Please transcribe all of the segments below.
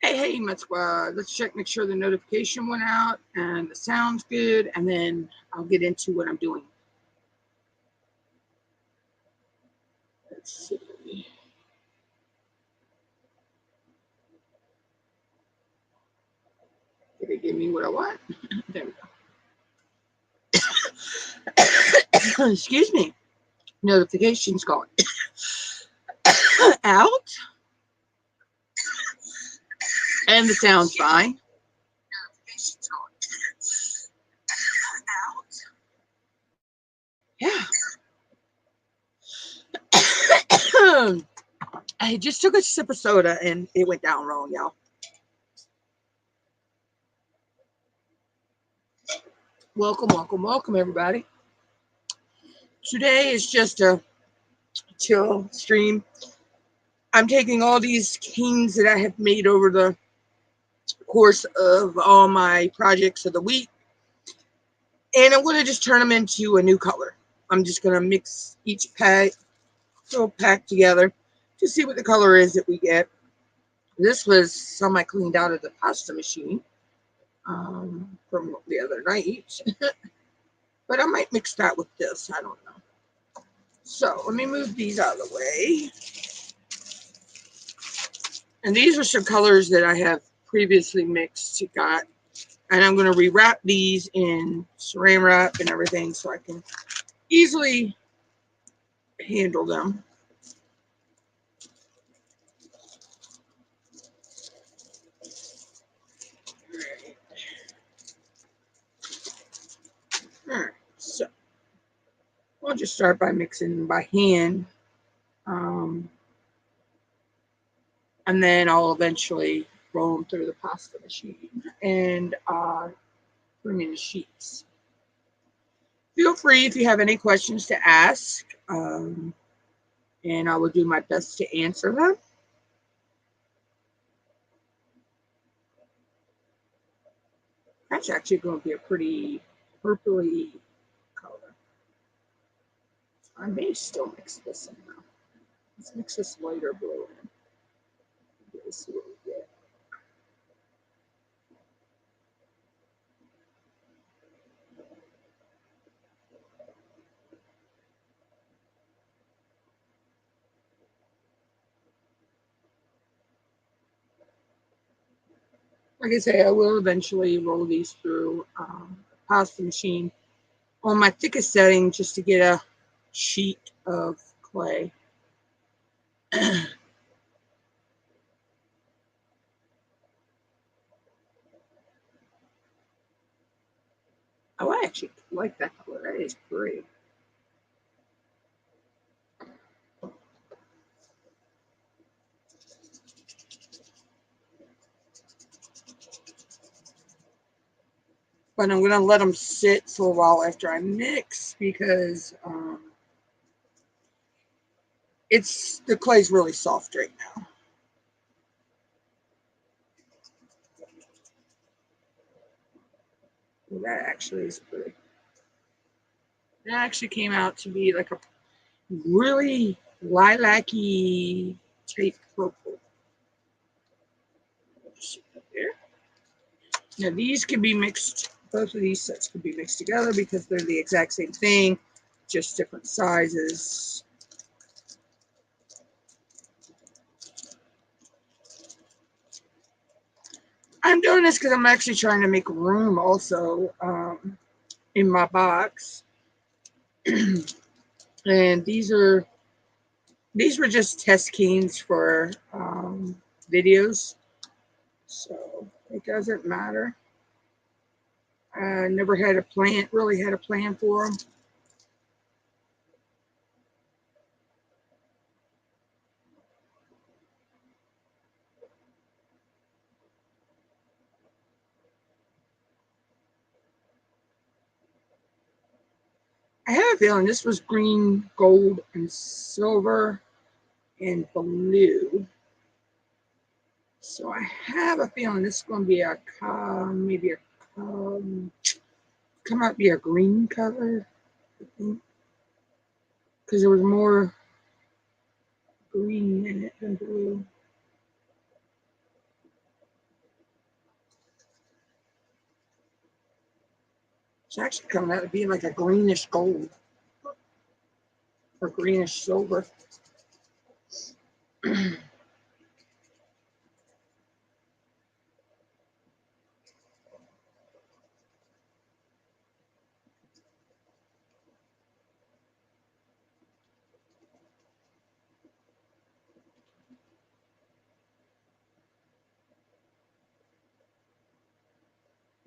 Hey, let's check, make sure the notification went out and the sound's good, and then I'll get into what I'm doing. Let's see. Did it give me what I want? There we go. Excuse me. Notifications going out, and the sound's fine. Yeah. I just took a sip of soda and it went down wrong, y'all. Welcome, everybody. Today is just a chill stream. I'm taking all these canes that I have made over the course of all my projects of the week, and I'm going to just turn them into a new color. I'm just going to mix each pack, little pack together to see what the color is that we get. This was some I cleaned out of the pasta machine from the other night, but I might mix that with this. I don't know. So let me move these out of the way. And these are some colors that I have previously mixed, got, and I'm going to rewrap these in saran wrap and everything so I can easily handle them. All right, so I'll just start by mixing by hand, and then I'll eventually roll them through the pasta machine and bring in the sheets. Feel free if you have any questions to ask, and I will do my best to answer them. That's actually going to be a pretty purpley color. I may still mix this in now. Let's mix this lighter blue in. Let's see what we get. Like I say, I will eventually roll these through the pasta machine on my thickest setting just to get a sheet of clay. Oh, I actually like that color. That is pretty. But I'm going to let them sit for a while after I mix because the clay's really soft right now. Well, that actually is pretty. That actually came out to be like a really lilac-y type purple. There. Now these can be mixed, both of these sets can be mixed together because they're the exact same thing, just different sizes. I'm doing this because I'm actually trying to make room also in my box. And these were just test canes for videos, so it doesn't matter. I never had a plan for them. I have a feeling this was green, gold, and silver, and blue. So I have a feeling this is going to be maybe come out be a green color, I think, because there was more green in it than blue. actually coming out to be like a greenish gold or greenish silver.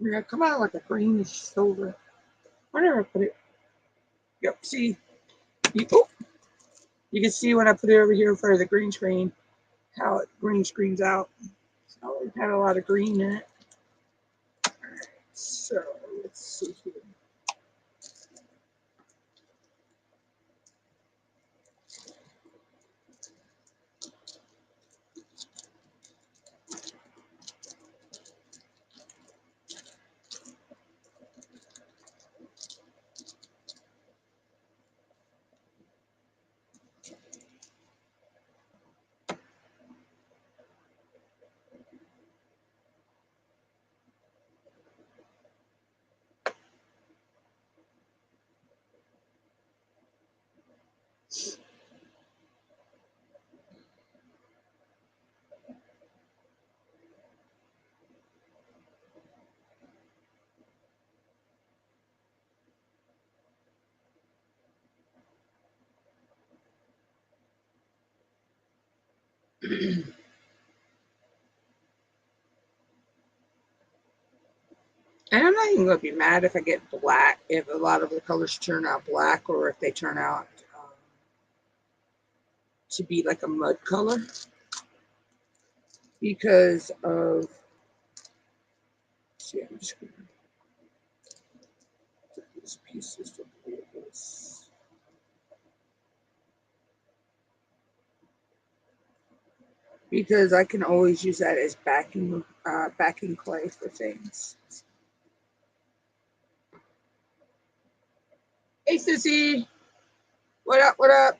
Yeah, come out like a greenish silver. Where did I put it? Yep, see, you can see when I put it over here for the green screen, how it green screens out. So it had a lot of green in it. Alright, so let's see here. And I'm not even going to be mad if I get black, if a lot of the colors turn out black, or if they turn out to be like a mud color, because of, see, I'm just going to put these pieces to this. Because I can always use that as backing clay for things. Hey, Sissy. What up? What up?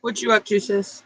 What you up to, sis?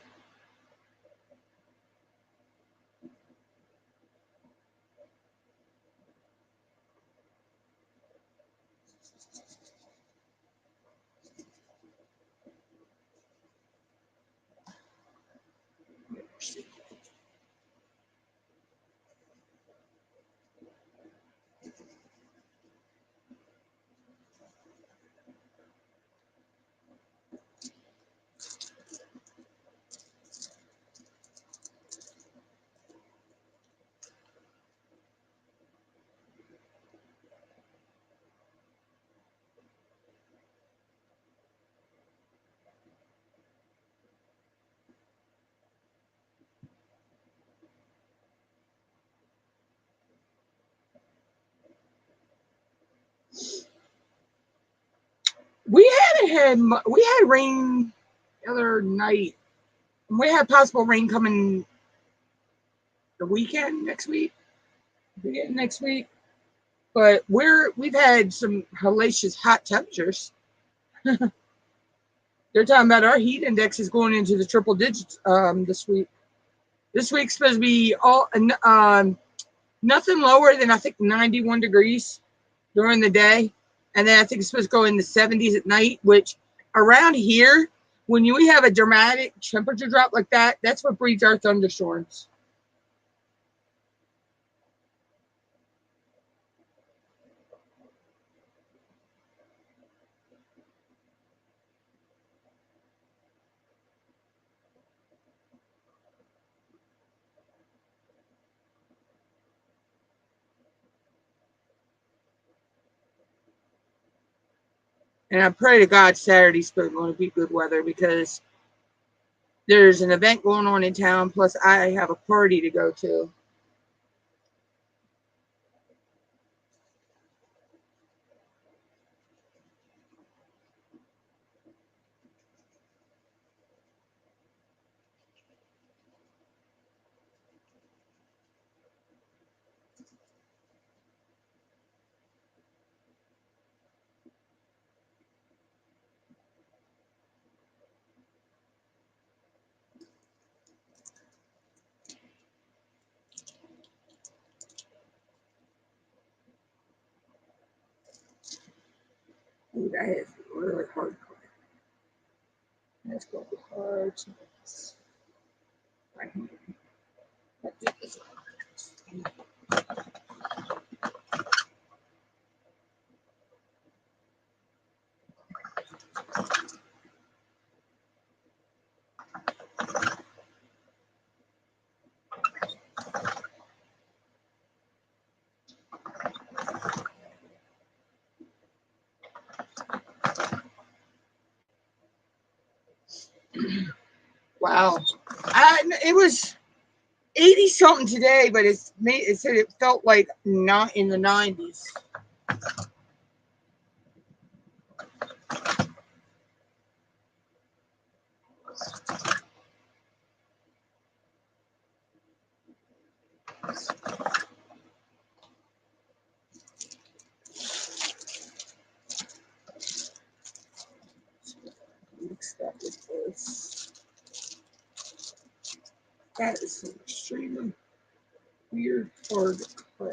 We had rain the other night. We had possible rain coming the weekend next week, beginning next week. But we've had some hellacious hot temperatures. They're talking about our heat index is going into the triple digits this week. This week's supposed to be nothing lower than I think 91 degrees during the day, and then I think it's supposed to go in the 70s at night. Which around here, when we have a dramatic temperature drop like that, that's what breeds our thunderstorms. And I pray to God Saturday's going to be good weather, because there's an event going on in town, plus I have a party to go to. Ooh, that is really hard clay. That's going to be hard to mix. Right here. Let's do this one. Wow. It was 80 something today, but it said it felt like not in the 90s. Mix that with this. That is some extremely weird hard clay.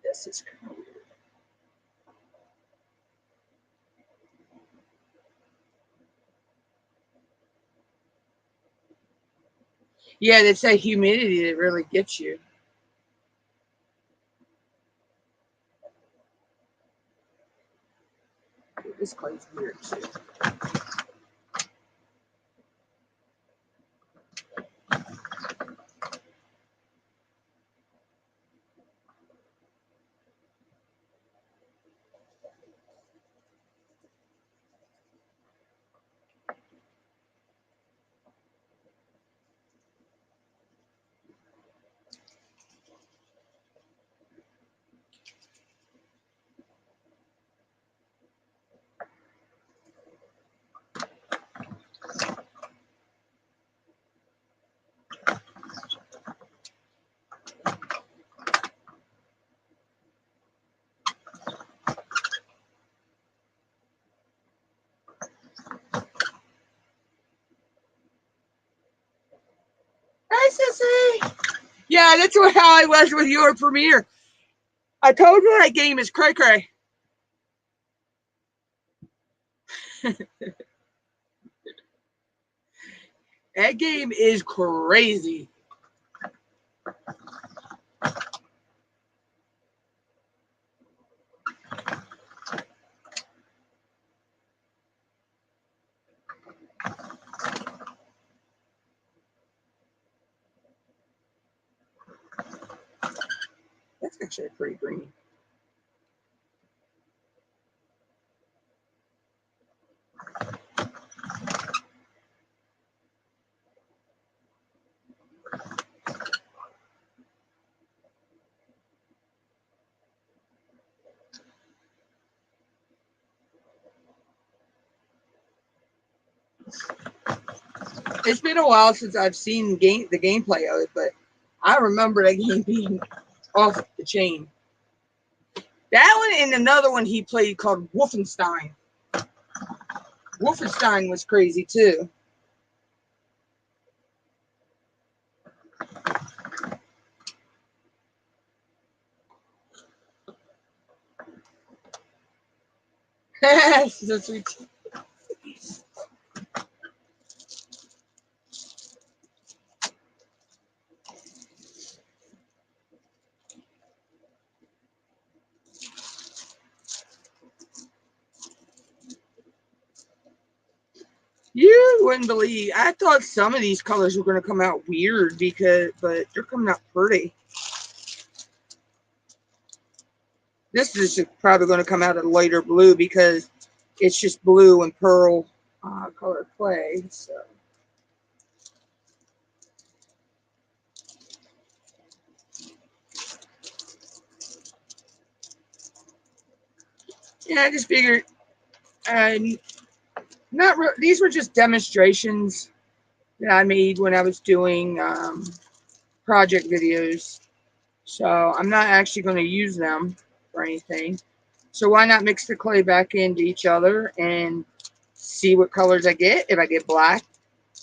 This is kind of weird. Yeah, it's that humidity that really gets you. This clay's weird too. Hi, Sissy. Yeah, that's how I was with your premiere. I told you that game is cray cray. That game is crazy. That's actually pretty green. It's been a while since I've seen the gameplay of it, but I remember that game being off the chain. That one and another one he played called Wolfenstein. Wolfenstein was crazy too. So sweet. You wouldn't believe. I thought some of these colors were going to come out weird but they're coming out pretty. This is probably going to come out a lighter blue because it's just blue and pearl color clay. So. Yeah, I just figured. These were just demonstrations. that I made when I was doing project videos. So I'm not actually going to use them for anything. So why not mix the clay back into each other and see what colors I get. If I get black,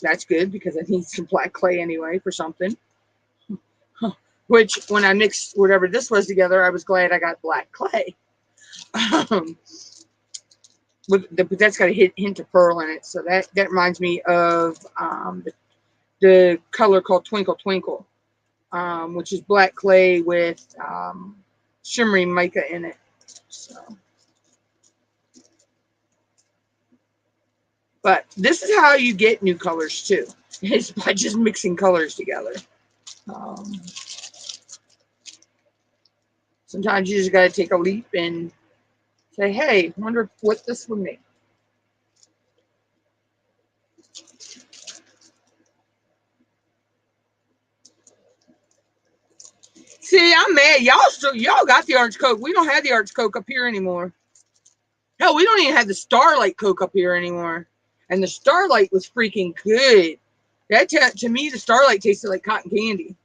that's good because I need some black clay anyway for something. Which, when I mixed whatever this was together, I was glad I got black clay. But that's got a hint of pearl in it. So that reminds me of the color called Twinkle Twinkle, which is black clay with shimmery mica in it. So, but this is how you get new colors too. It's by just mixing colors together. Sometimes you just got to take a leap and say, hey, wonder what this would make. See, I'm mad. Y'all got the orange Coke. We don't have the orange Coke up here anymore. Hell, we don't even have the Starlight Coke up here anymore. And the Starlight was freaking good. That to me, the Starlight tasted like cotton candy.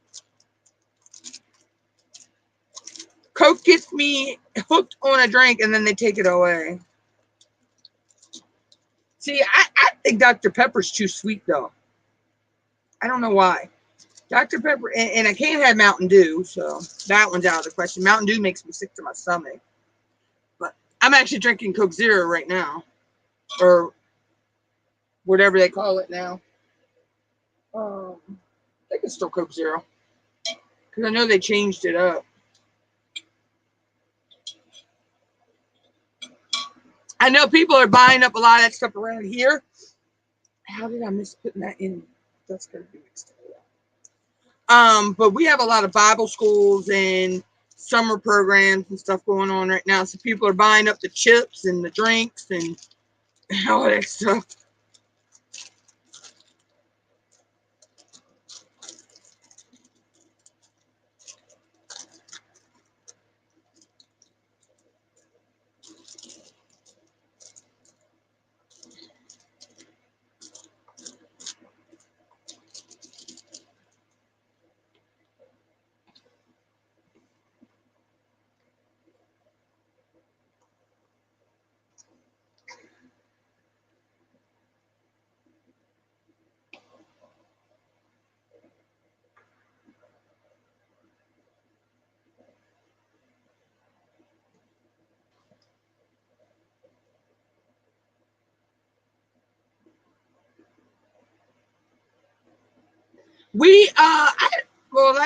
Coke gets me hooked on a drink and then they take it away. See, I think Dr. Pepper's too sweet though. I don't know why. Dr. Pepper, and I can't have Mountain Dew, so that one's out of the question. Mountain Dew makes me sick to my stomach. But I'm actually drinking Coke Zero right now, or whatever they call it now. I think it's still Coke Zero, because I know they changed it up. I know people are buying up a lot of that stuff around here. How did I miss putting that in? That's going to be mixed up. But we have a lot of Bible schools and summer programs and stuff going on right now. So people are buying up the chips and the drinks and all that stuff.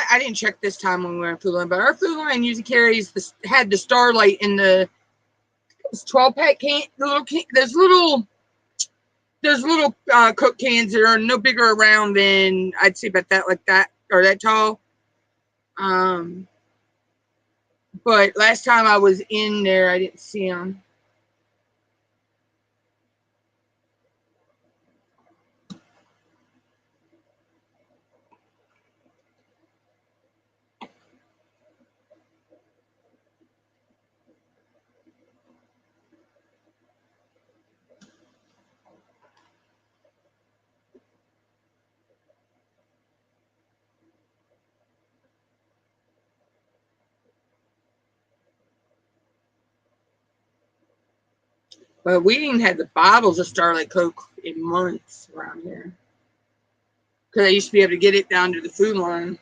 I didn't check this time when we were in Food Line, but our Food Line usually had the Starlight in the 12-pack can. There's little Coke cans that are no bigger around than, I'd say about that, like that, or that tall. But last time I was in there, I didn't see them. But we didn't have the bottles of Starlight Coke in months around here, because I used to be able to get it down to the Food Line.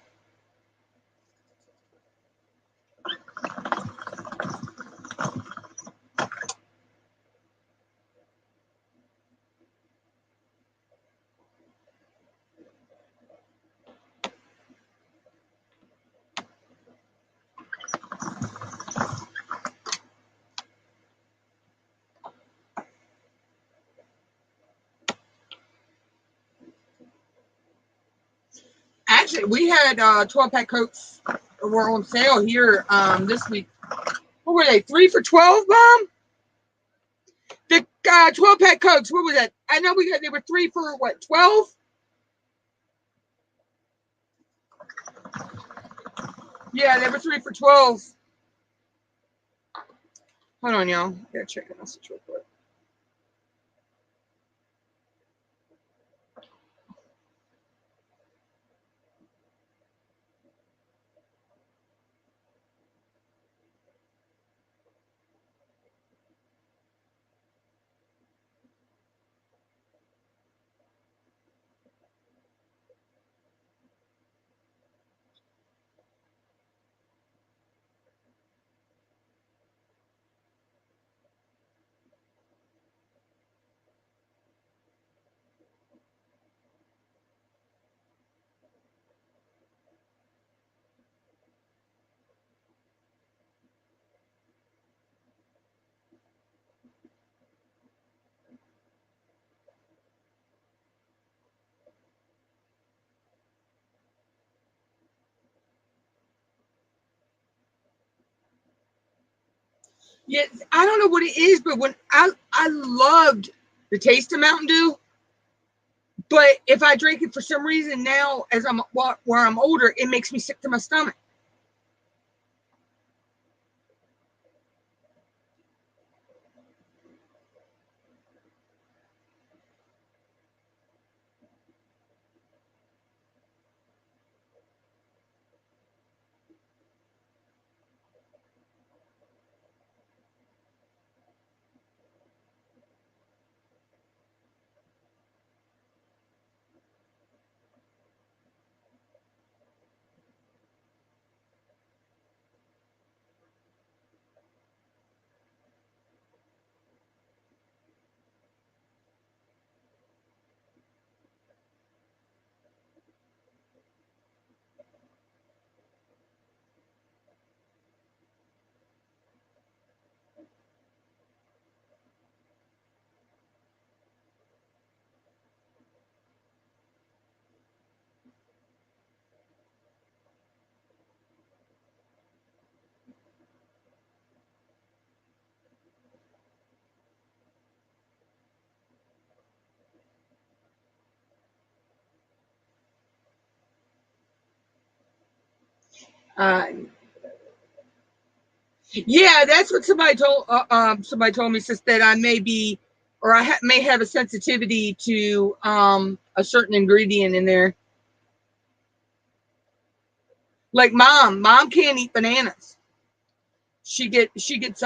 Actually, we had 12-pack Cokes were on sale here this week. What were they? 3 for $12, Mom? The 12-pack Cokes. What was that? I know they were 3 for what? 12? Yeah, they were 3 for 12. Hold on, y'all. Gotta check the message real quick. Yeah, I don't know what it is, but when I loved the taste of Mountain Dew, but if I drink it for some reason now, as where I'm older, it makes me sick to my stomach. Uh, yeah, that's what somebody told me, since that I may be, or may have a sensitivity to a certain ingredient in there. Like mom can't eat bananas. She gets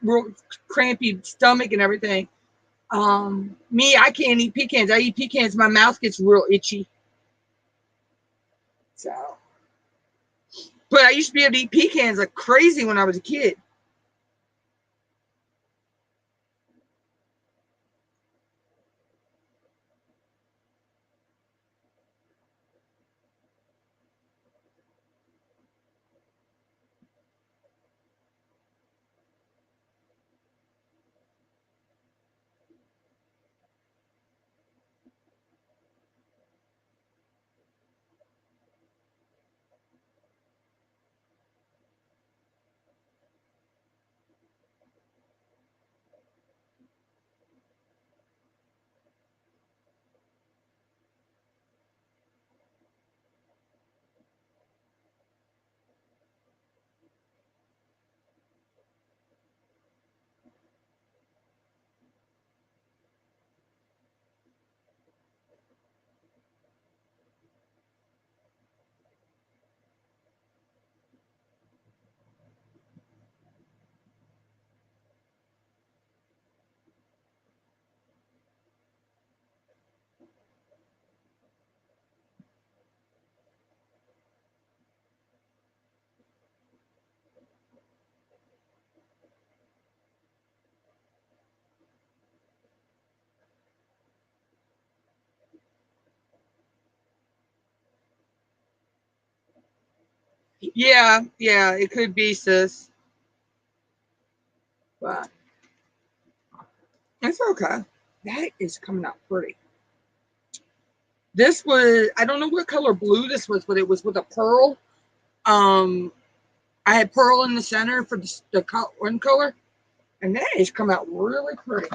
real crampy stomach and everything. Me, I can't eat pecans. I eat pecans, my mouth gets real itchy. So, but I used to be able to eat pecans like crazy when I was a kid. Yeah, it could be, sis. But it's okay. That is coming out pretty. This was, I don't know what color blue this was, but it was with a pearl. Um, I had pearl in the center for the one color, and that has come out really pretty.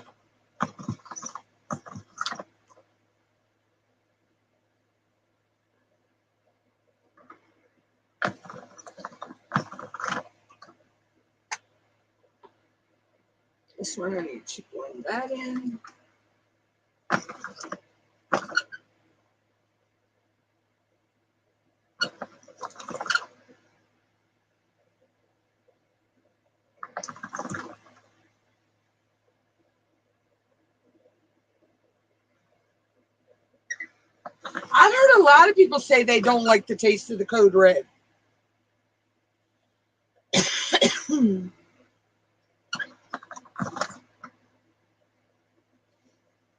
This one I need to blend that in. I've heard a lot of people say they don't like the taste of the Code Red.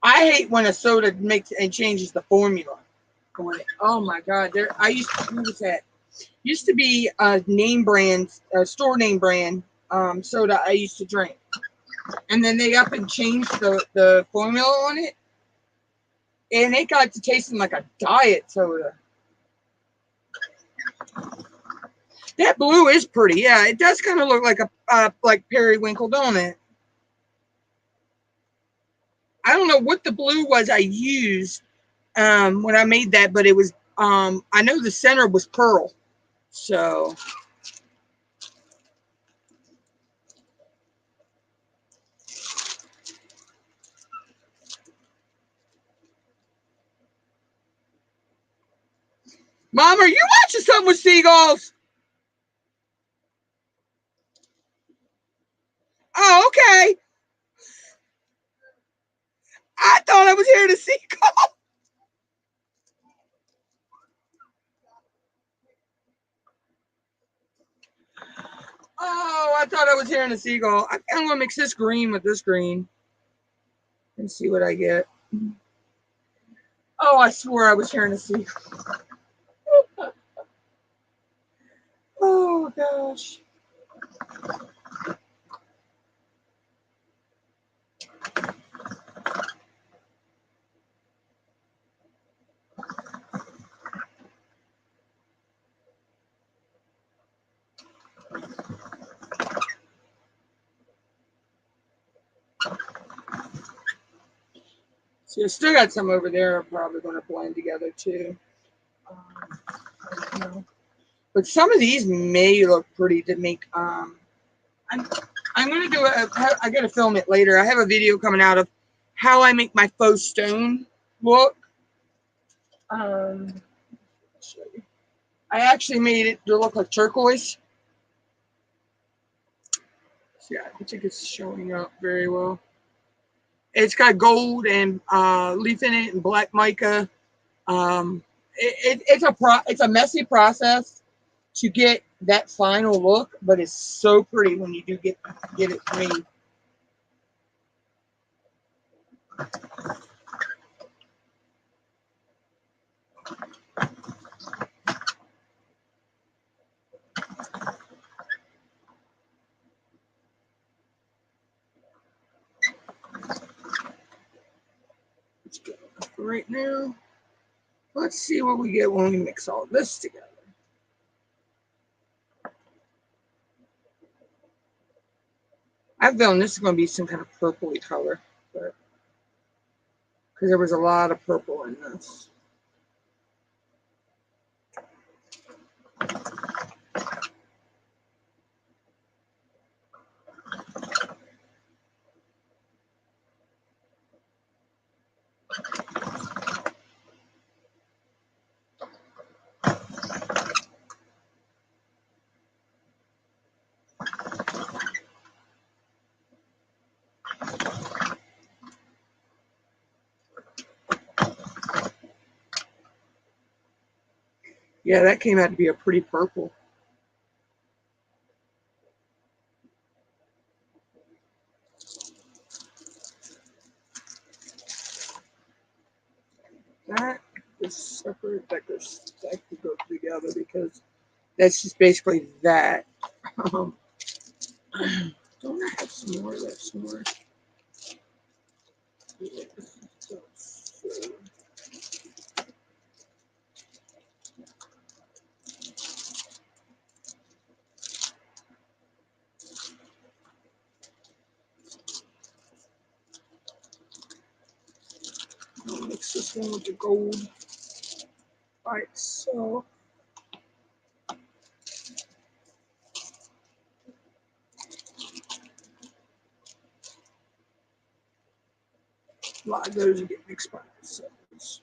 I hate when a soda makes and changes the formula. Oh my god! I used to, what was that? Used to be a name brand, a store name brand soda I used to drink, and then they up and changed the formula on it, and it got to tasting like a diet soda. That blue is pretty. Yeah, it does kind of look like a like periwinkle, don't it? I don't know what the blue was I used when I made that, but it was I know the center was pearl. So Mom, are you watching something with seagulls? Oh, okay. I thought I was hearing a seagull. Oh, I thought I was hearing a seagull. I think I'm gonna mix this green with this green and see what I get. Oh, I swore I was hearing a seagull. Oh gosh. See, I still got some over there. I'm probably going to blend together too. You know. But some of these may look pretty to make. I'm going to do I got to film it later. I have a video coming out of how I make my faux stone look. I'll show you. I actually made it to look like turquoise. So yeah, I think it's showing up very well. It's got gold and leaf in it and black mica. It's a messy process to get that final look, but it's so pretty when you do get it made. Let's go right now. Let's see what we get when we mix all this together. I have feeling this is going to be some kind of purpley color, but because there was a lot of purple in this. Yeah, that came out to be a pretty purple. That is separate. That could go together because that's just basically that. Don't I have some more? That's some more. Yeah, so, I'll mix this one with the gold by itself. A lot of those get mixed by themselves.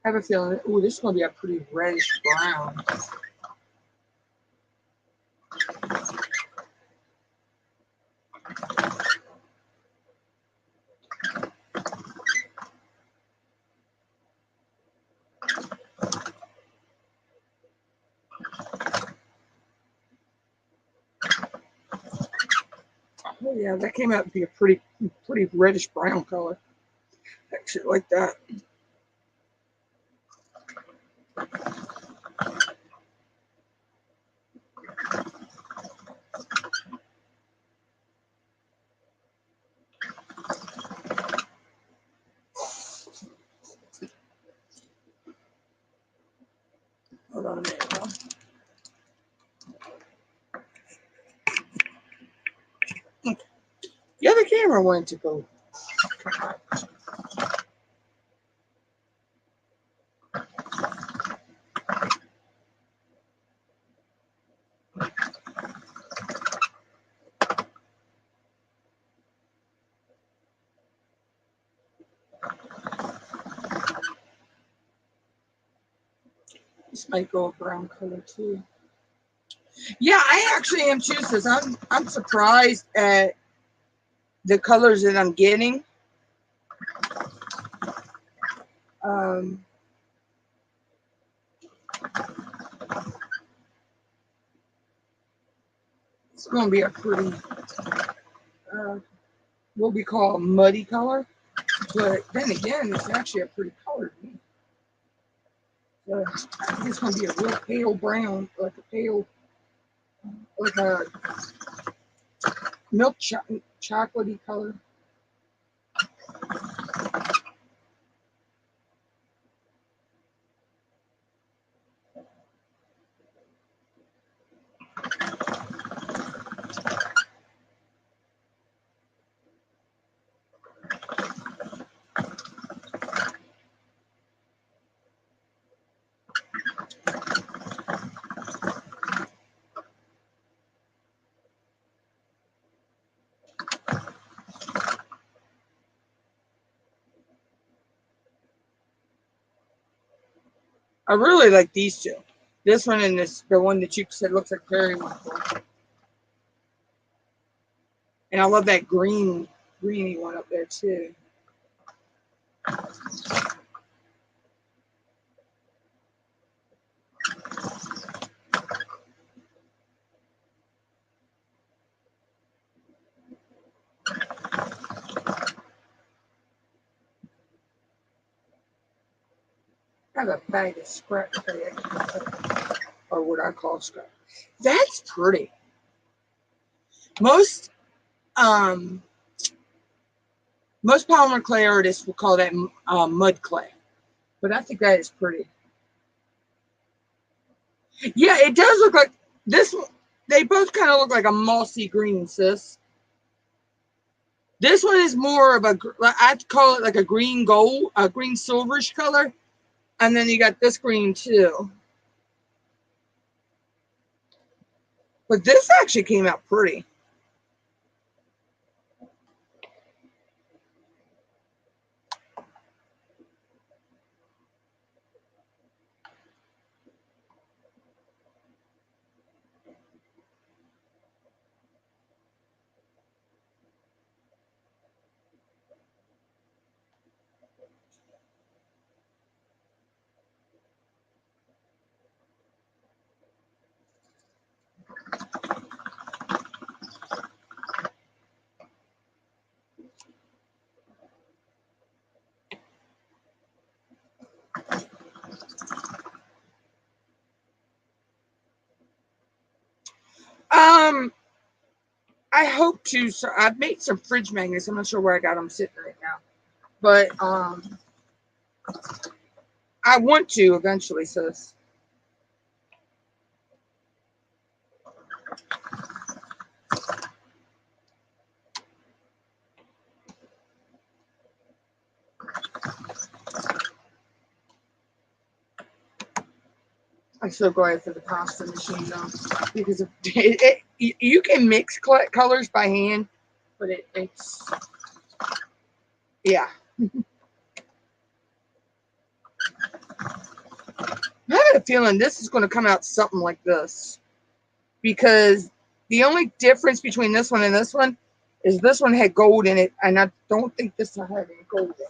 I have a feeling, oh, this is going to be a pretty reddish brown. Yeah, that came out to be a pretty reddish brown color. Actually, like that. Hold on a minute. The other camera wanted to go. This might go a brown color too. Yeah, I actually am too. Says I'm surprised at the colors that I'm getting. It's going to be a pretty, what we call a muddy color. But then again, it's actually a pretty color to me. So I think it's going to be a real pale brown, like a milk chocolatey color. I really like these two. This one and the one that you said looks like periwinkle. And I love that greeny one up there too. I have a bag of scrap or what I call scrap. That's pretty. Most polymer clay artists will call that mud clay, but I think that is pretty. Yeah, it does look like this. They both kind of look like a mossy green, sis. This one is more of a, I'd call it like a green gold, a green silverish color. And then you got this green too. But this actually came out pretty. I hope to. So I've made some fridge magnets. I'm not sure where I got them sitting right now, but I want to eventually, sis. I'm so glad for the pasta machine though, because you can mix colors by hand, but it's yeah. I have a feeling this is going to come out something like this, because the only difference between this one and this one is this one had gold in it, and I don't think this one had any gold in it.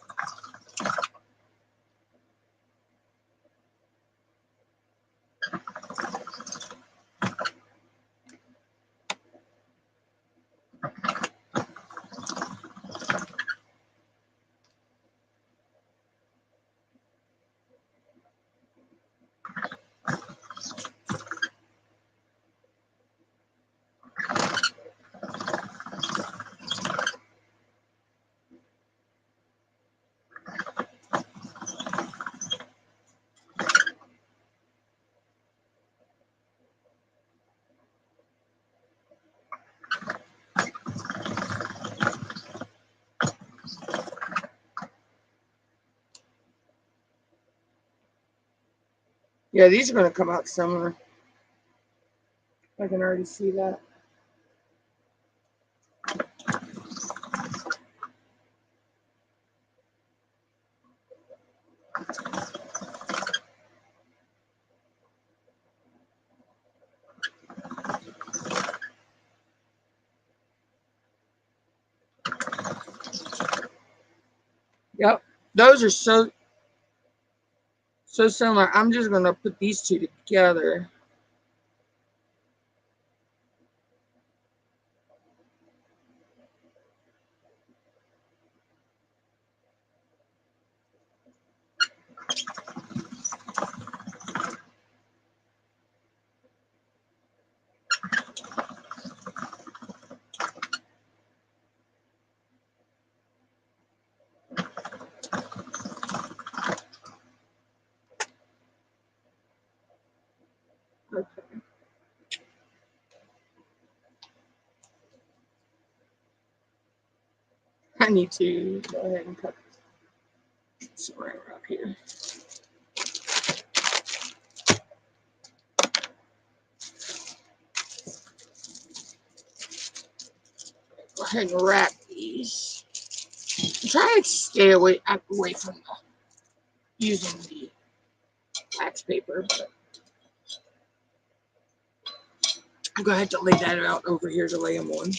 Yeah, these are going to come out similar. I can already see that. Yep, those are so similar. I'm just going to put these two together. Okay. I need to go ahead and cut some right up here. Go ahead and wrap these. Try to stay away from using the wax paper. But I'm going to have to lay that out over here to lay them on.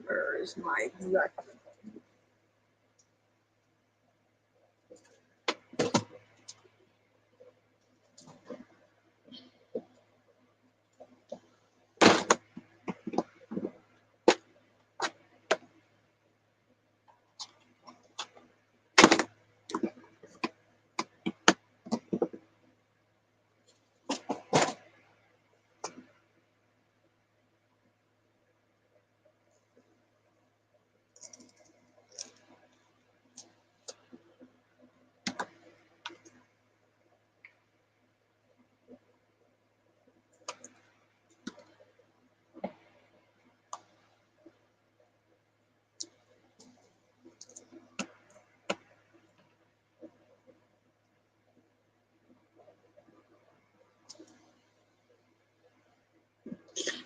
Where is my exact?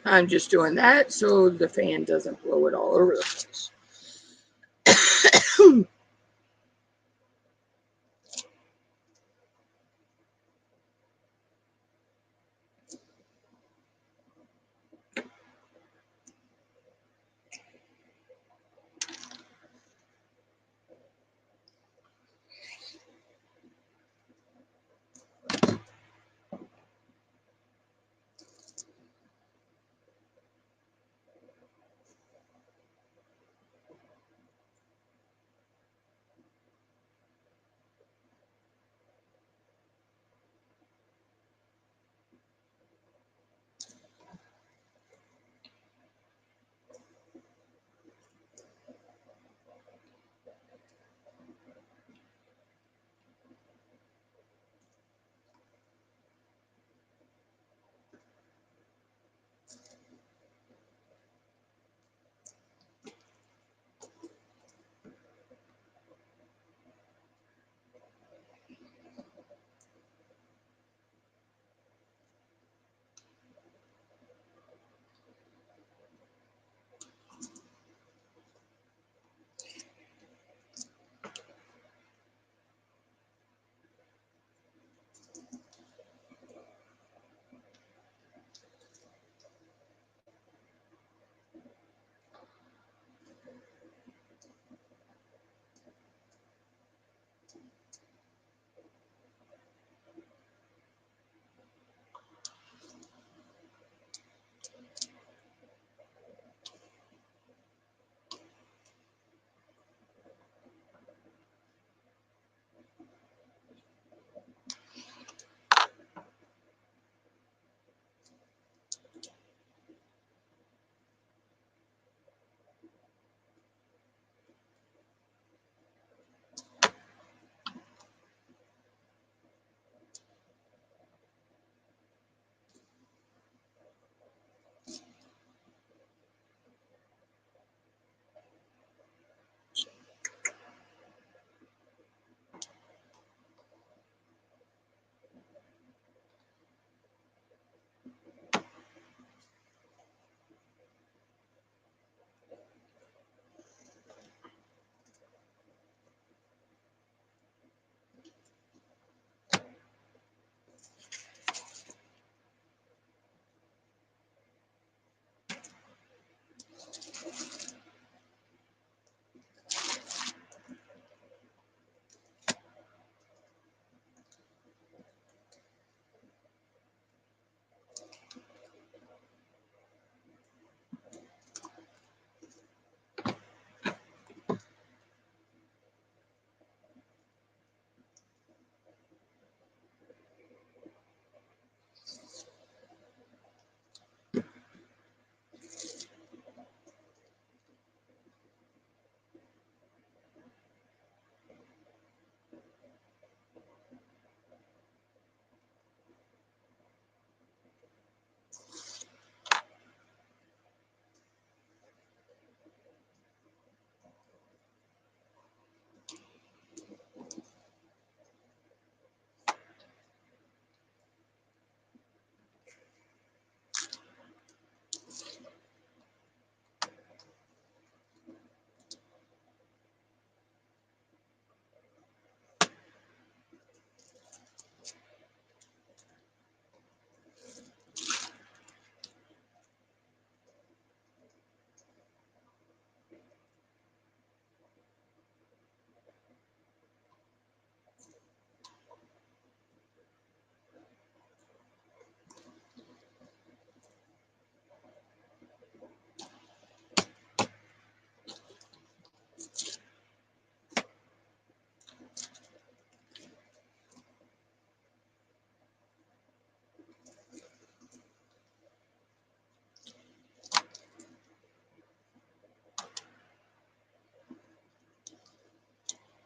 I'm just doing that so the fan doesn't blow it all over the place.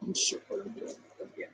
I'm sure what I'm doing. Yeah.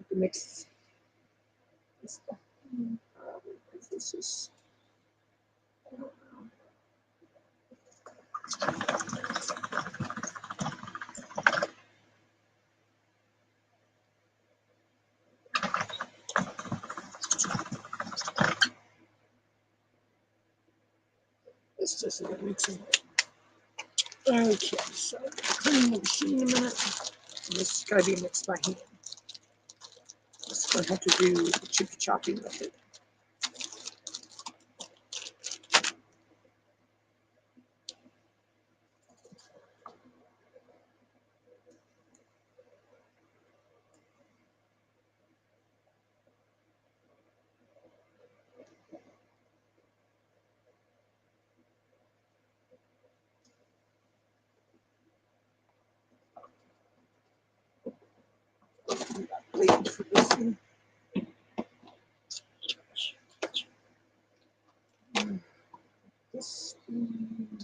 To mix this stuff. This is. It's just a mixing. Okay, so clean the machine in a minute. This has got to be mixed by hand. Just going to have to do the chippy chopping with it. Waiting for this one. This one.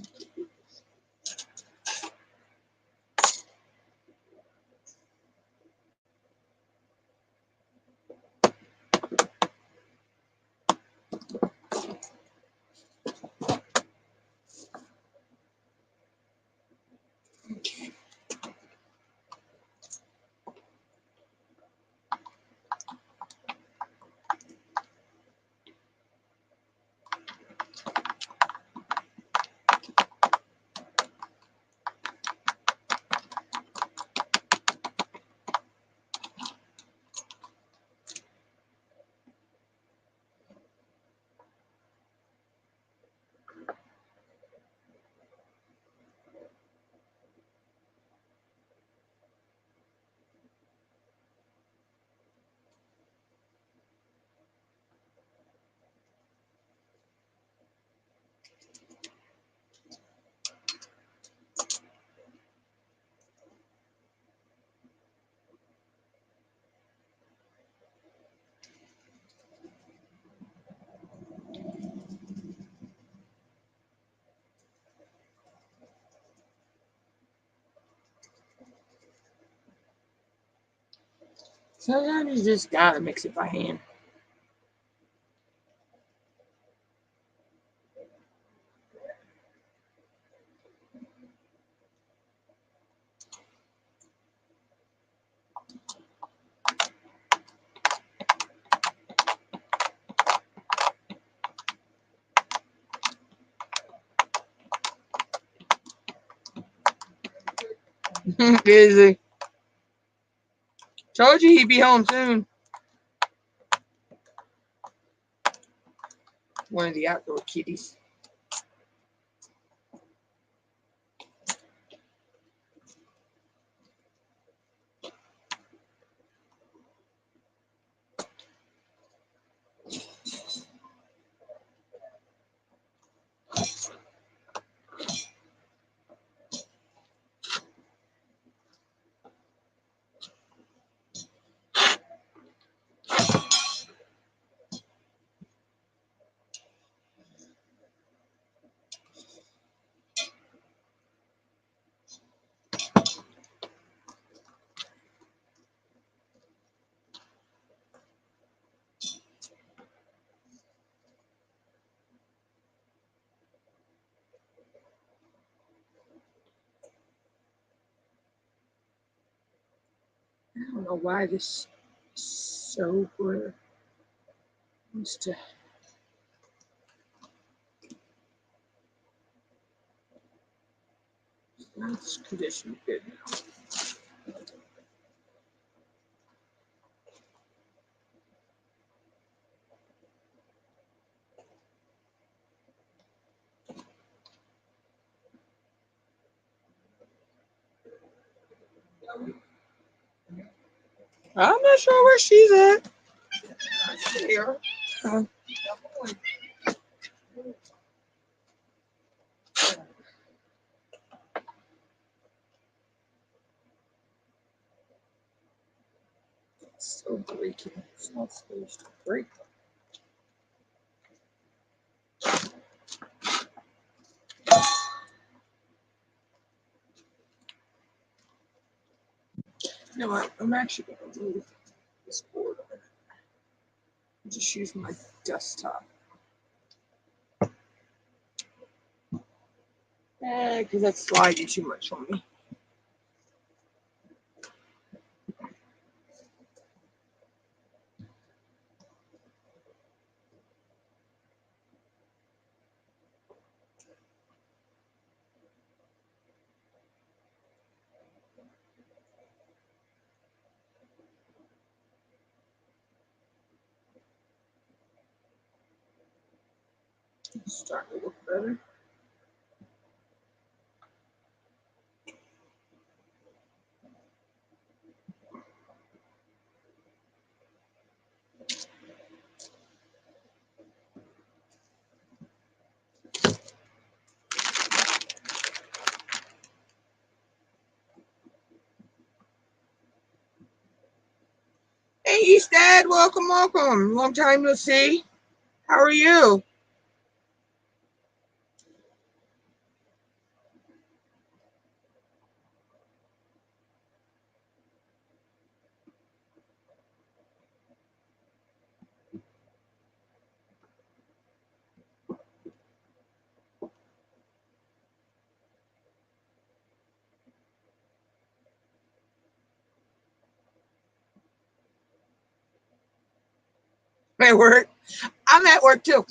Sometimes you just gotta mix it by hand. Busy. Told you he'd be home soon. One of the outdoor kitties. I don't know why this is so blur. Used to. That's conditioned good now. I'm not sure where she's at. Here. It's so breaking. It's not supposed to break. You know what? I'm actually going to move this board a minute. Just use my desktop. Because that's sliding too much on me. It's starting to look better. Hey, Eastad, welcome, welcome. Long time no see. How are you? At work. I'm at work too.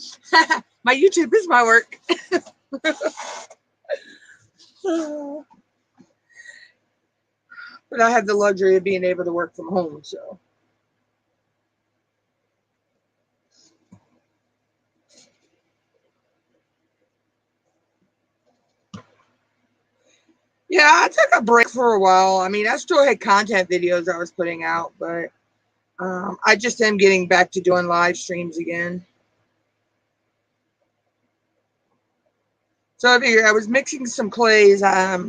My YouTube is my work. But I have the luxury of being able to work from home, so. Yeah, I took a break for a while. I mean, I still had content videos I was putting out, but I just am getting back to doing live streams again. So I was mixing some clays. I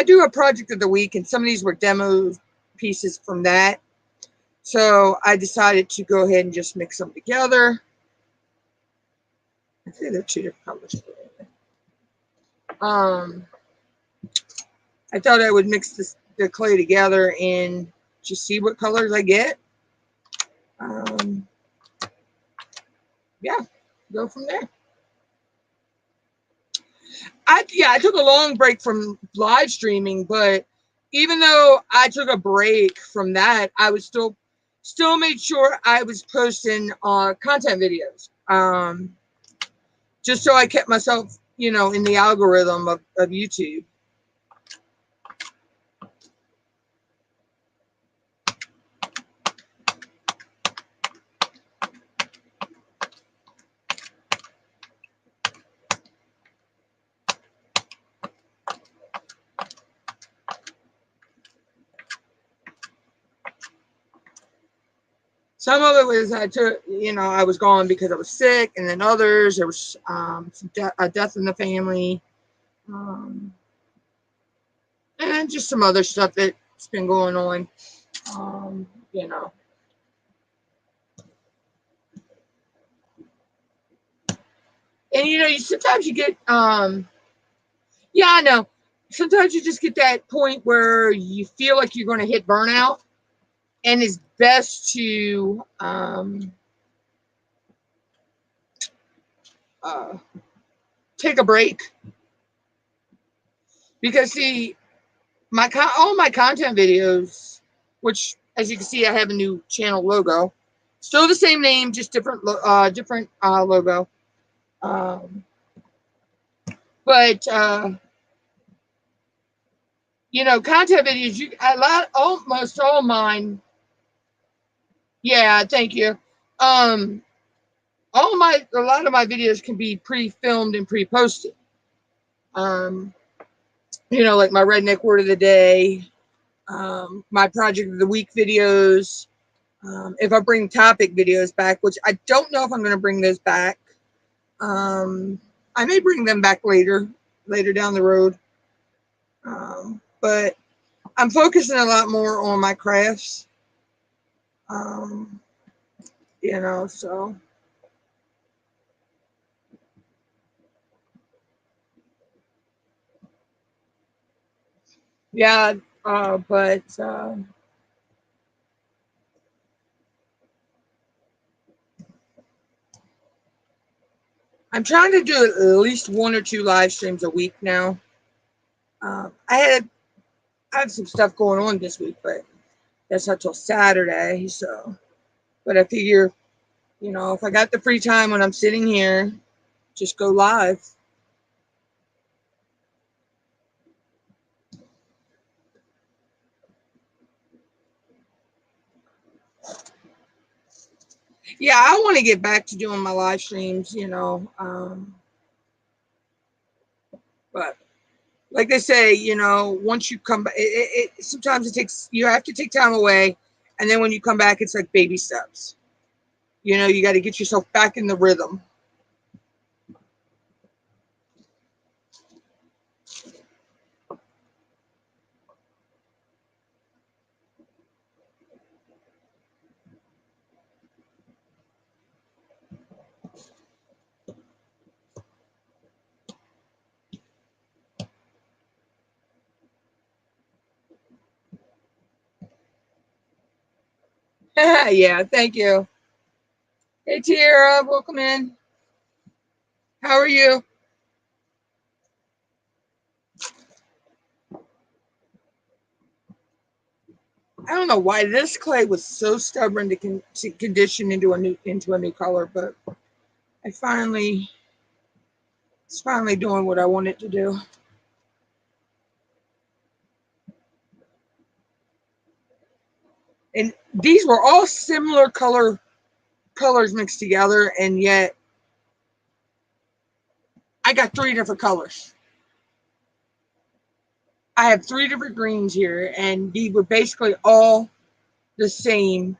do a project of the week, and some of these were demo pieces from that. So I decided to go ahead and just mix them together. I think they're two different colors. I thought I would mix the clay together and just see what colors I get. Yeah, go from there. I took a long break from live streaming, but even though I took a break from that, I was still made sure I was posting content videos. Just so I kept myself, you know, in the algorithm of YouTube. Some of it was I took, you know, I was gone because I was sick, and then others there was a death in the family, and just some other stuff that's been going on, you know. And you know, sometimes you get, yeah, I know. Sometimes you just get that point where you feel like you're going to hit burnout, and it's best to take a break, because see, all my content videos, which as you can see, I have a new channel logo, still the same name, just different logo. But you know, content videos, almost all mine. Yeah, thank you. A lot of my videos can be pre-filmed and pre-posted. You know, like my redneck word of the day, my project of the week videos. If I bring topic videos back, which I don't know if I'm going to bring those back, I may bring them back later down the road. But I'm focusing a lot more on my crafts. You know, so yeah, but I'm trying to do at least 1 or 2 live streams a week now. I have some stuff going on this week, but that's not till Saturday. So, but I figure, you know, if I got the free time when I'm sitting here, just go live. Yeah, I want to get back to doing my live streams, you know. But like they say, you know, once you come back, sometimes you have to take time away, and then when you come back, it's like baby steps. You know, you got to get yourself back in the rhythm. Yeah, thank you. Hey, Tiara, welcome in. How are you? I don't know why this clay was so stubborn to condition into a new color, but it's finally doing what I want it to do. And these were all similar colors mixed together, and yet I got 3 different colors. I have 3 different greens here, and these were basically all the same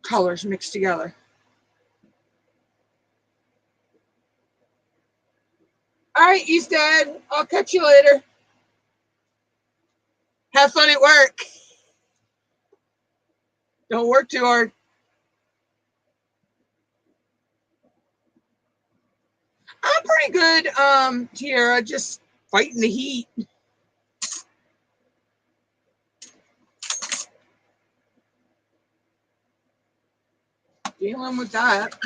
colors mixed together. All right, Eastad, I'll catch you later. Have fun at work. Don't work too hard. I'm pretty good, Tiara, just fighting the heat. Dealing with that.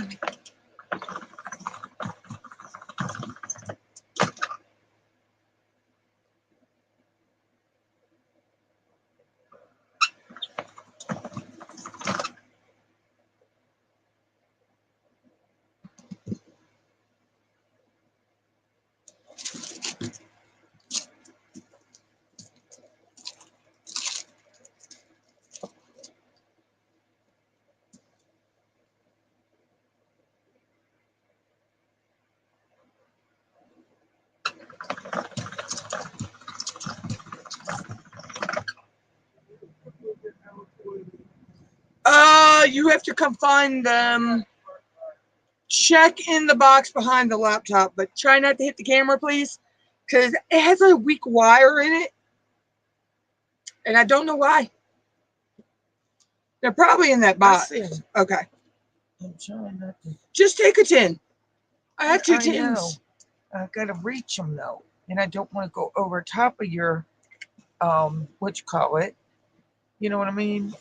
You have to come find them. Check in the box behind the laptop, but try not to hit the camera, please, because it has a weak wire in it, and I don't know why. They're probably in that box. I see 'em. Okay. I'm trying not to. Just take a tin. I have two tins. Know. I gotta reach them though, and I don't want to go over top of your, what you call it? You know what I mean?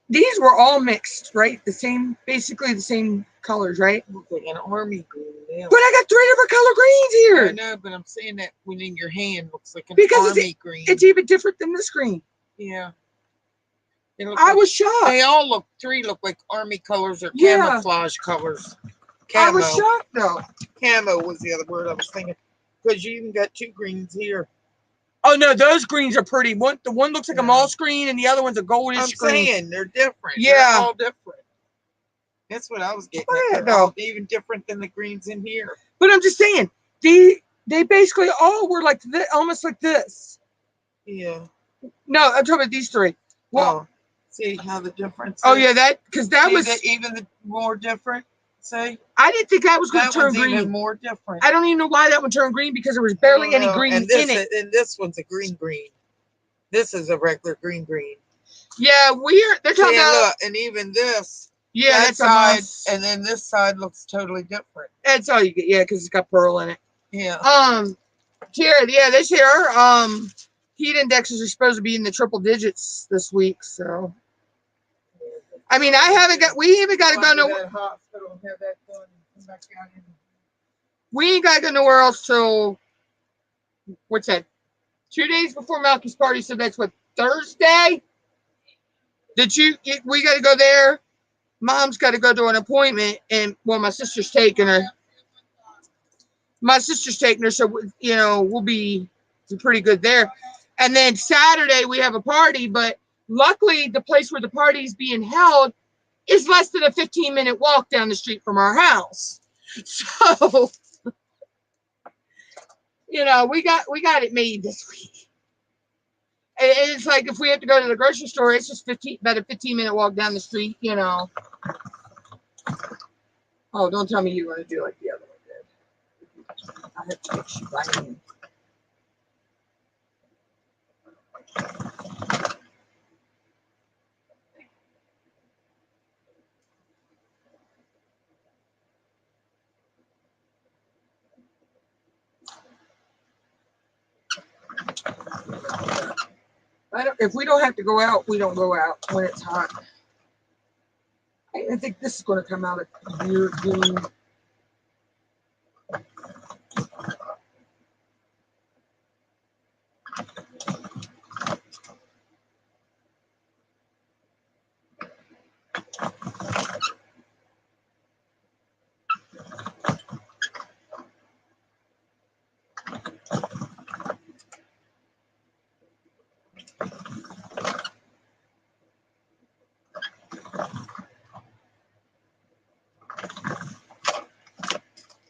These were all mixed, right? The same, basically the same colors, right? Looks like an army green now. But I got 3 different color greens here. I know, but I'm saying that when in your hand looks like an because army green. It's even different than this green. Yeah. I was shocked. They all look, 3 look like army colors or camouflage colors. I was shocked though. Camo was the other word I was thinking. Because you even got 2 greens here. Oh no, those greens are pretty. The one looks like a moss green, and the other one's a goldish green. I'm saying they're different. Yeah, they're all different. That's what I was getting at. They're all even different than the greens in here. But I'm just saying, they basically all were like this, almost like this. Yeah. No, I'm talking about these 3. Well, see how the difference. Oh yeah, because that was even the more different. Say, I didn't think that was going to turn green. Even more different. I don't even know why that one turned green because there was barely any green in it. And this one's a green. This is a regular green. Yeah, they're talking about. Look, and even this. Yeah, that side, and then this side looks totally different. That's all you get. Yeah, because it's got pearl in it. Yeah. This year, heat indexes are supposed to be in the triple digits this week. So, I mean, we haven't got to go nowhere. We ain't got to go nowhere else till, what's that? 2 days before Malky's party, so that's what, Thursday? We got to go there. Mom's got to go to an appointment, and my sister's taking her. So we'll be pretty good there. And then Saturday we have a party, but luckily the place where the party is being held is less than a 15-minute walk down the street from our house. So we got it made this week. And it's like if we have to go to the grocery store, it's just about a 15-minute walk down the street. Oh, don't tell me you want to do like the other one did. I have to fix you by hand. If we don't have to go out, we don't go out when it's hot. I think this is going to come out a weird green.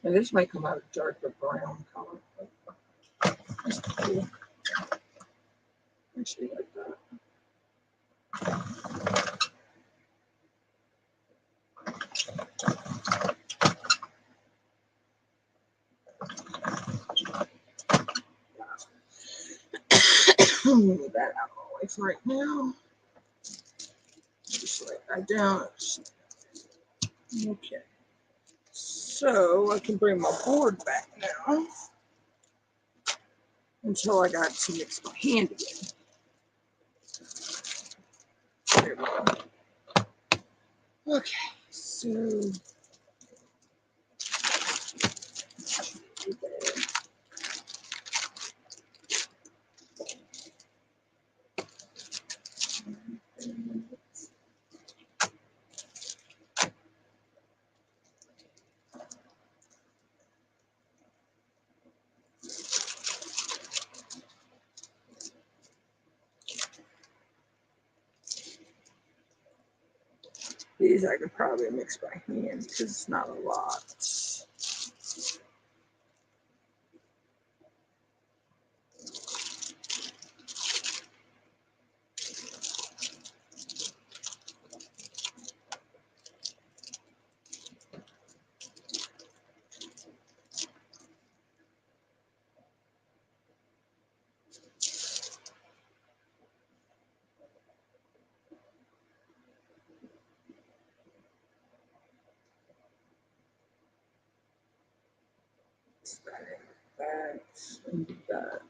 And this might come out a darker brown color. That's cool. Actually, like that. Move that out of the way for right now. Just lay that down. Okay. So I can bring my board back now until I got to mix my hand again. There we go. Okay, so these I could probably mix by hand because it's not a lot. That and that.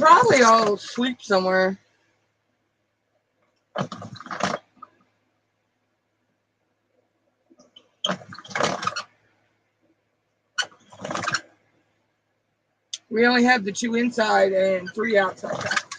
probably all sleep somewhere. We only have the 2 inside and 3 outside packs.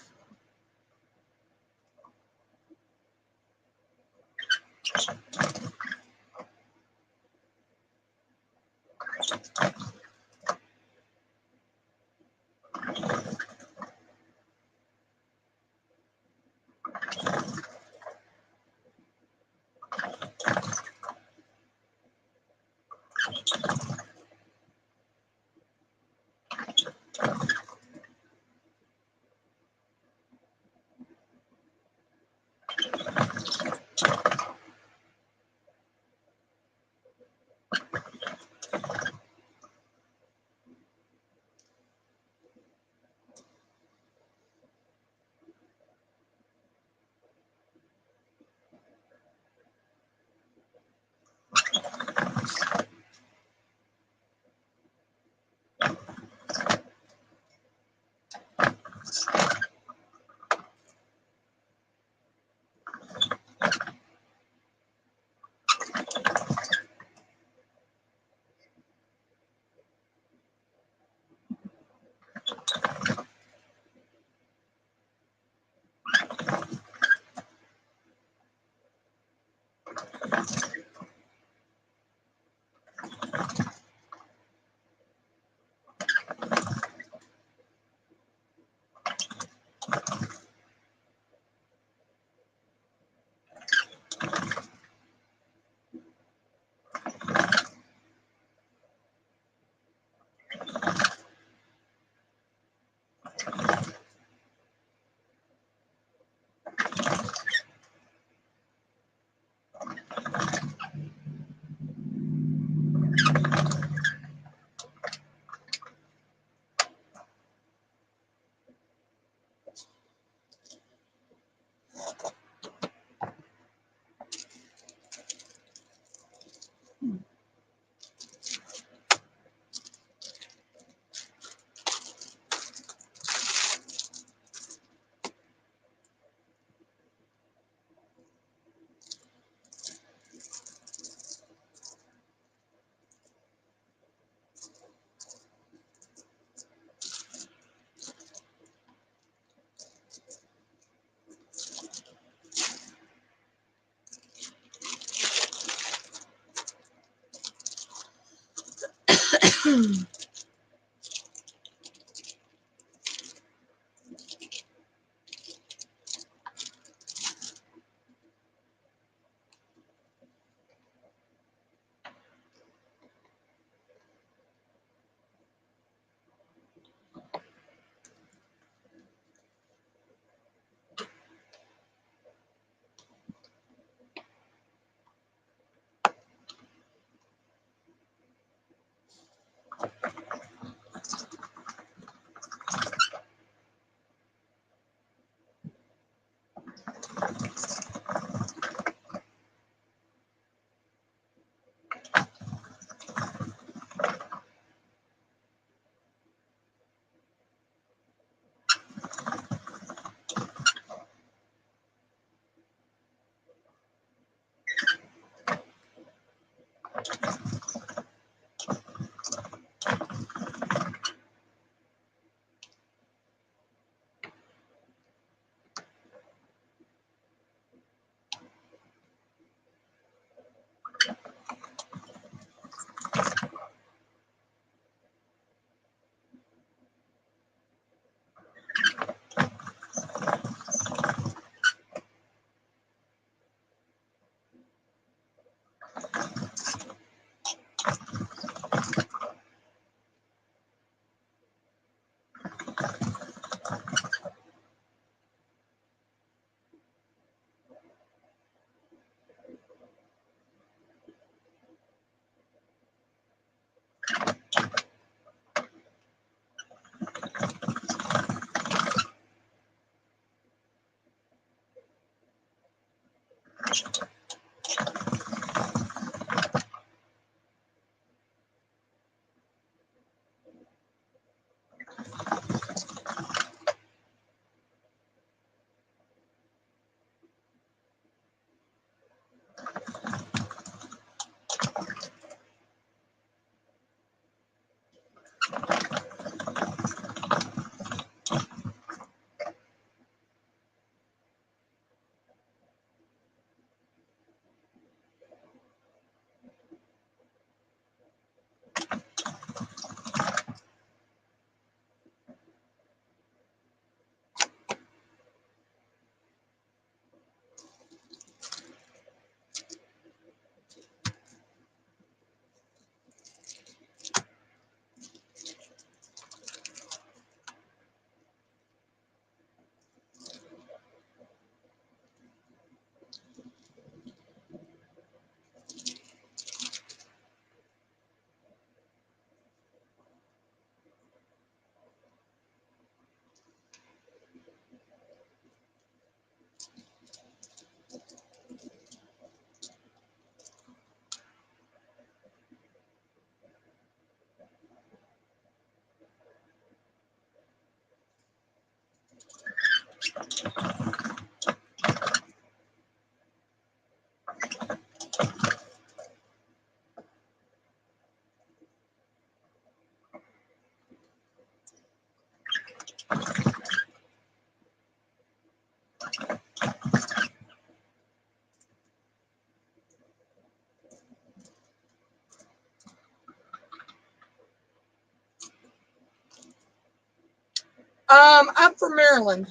I'm from Maryland.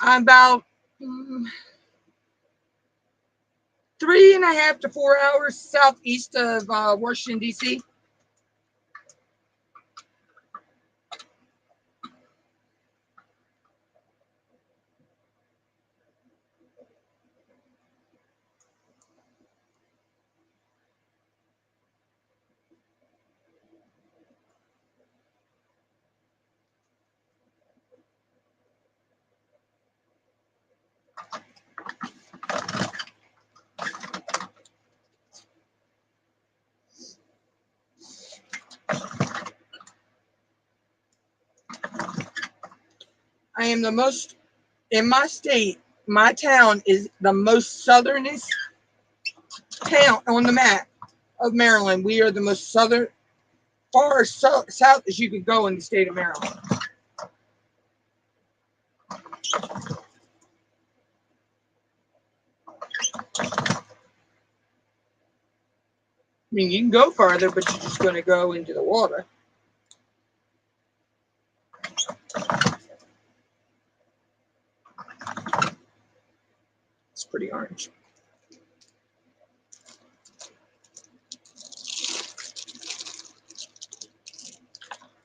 I'm about 3.5 to 4 hours southeast of Washington, D.C. I am the most, in my state, my town is the most southernest town on the map of Maryland. We are the most southern, far south as you could go in the state of Maryland. I mean, you can go farther, but you're just going to go into the water. It's pretty orange.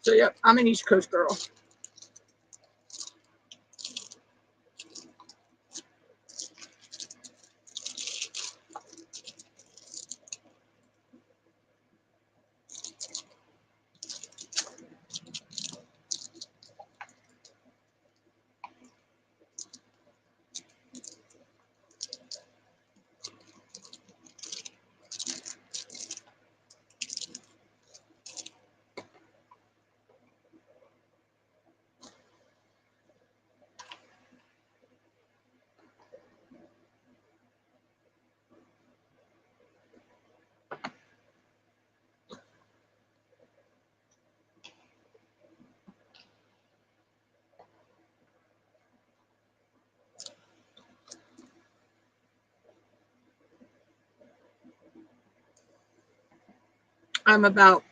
So, yep, I'm an East Coast girl. I'm about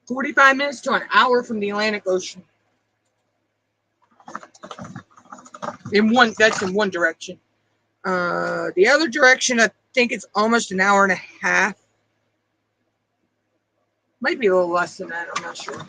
45 minutes to an hour from the Atlantic Ocean. That's in one direction. The other direction, I think it's almost an hour and a half. Might be a little less than that, I'm not sure.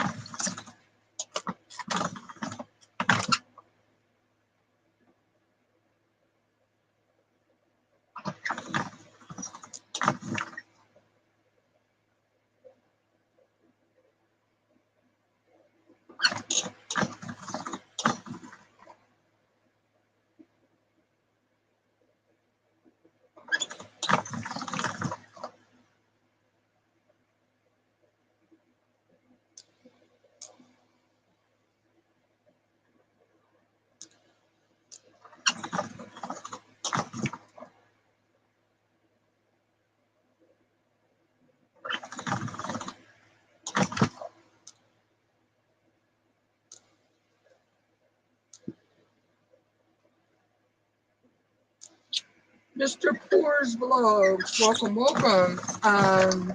Mr. Poor's Vlogs, welcome.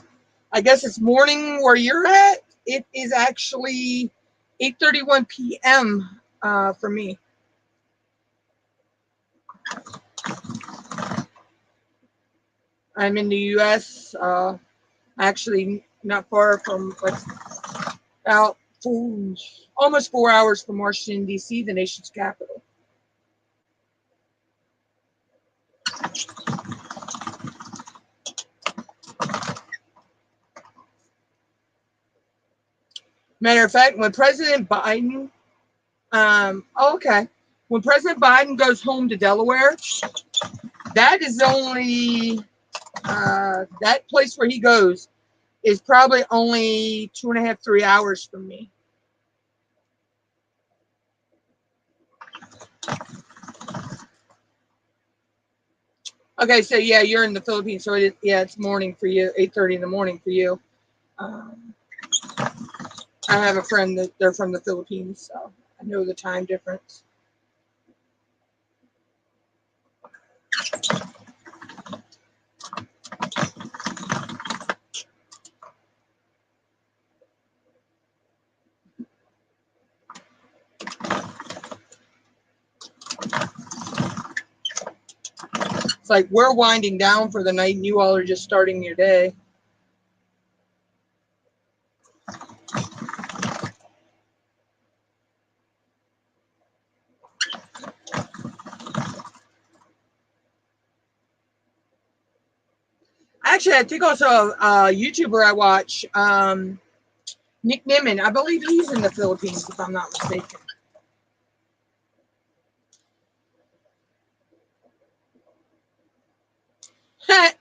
I guess it's morning where you're at. It is actually 8:31 p.m. For me. I'm in the U.S. Actually, not far from, about almost 4 hours from Washington, D.C., the nation's capital. Matter of fact, when President Biden, when President Biden goes home to Delaware, that is only, that place where he goes is probably only 2.5, 3 hours from me. Okay, so yeah, you're in the Philippines, so it's morning for you, 8:30 in the morning for you. I have a friend that they're from the Philippines, so I know the time difference. It's like we're winding down for the night and you all are just starting your day. Actually, I think also a YouTuber I watch, Nick Nimmin. I believe he's in the Philippines, if I'm not mistaken.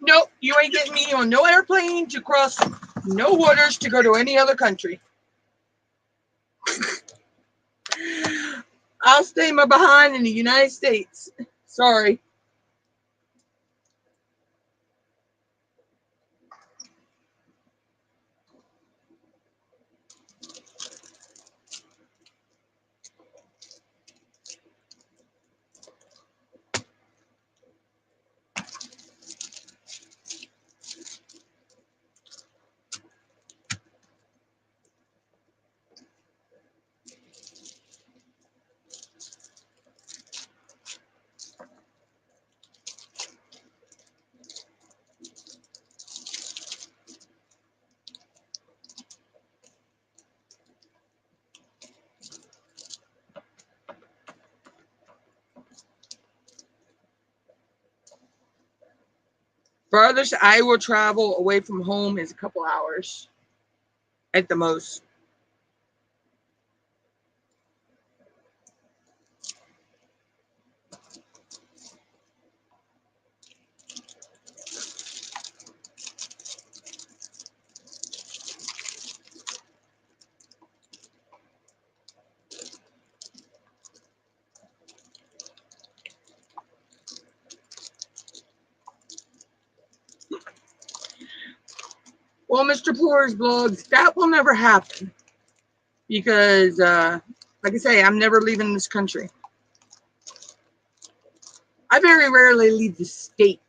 Nope, you ain't getting me on no airplane to cross no waters to go to any other country. I'll stay my behind in the United States. Sorry. Farthest I will travel away from home is a couple hours at the most. Well, Mr. Poor's blogs, that will never happen because, like I say, I'm never leaving this country. I very rarely leave the state.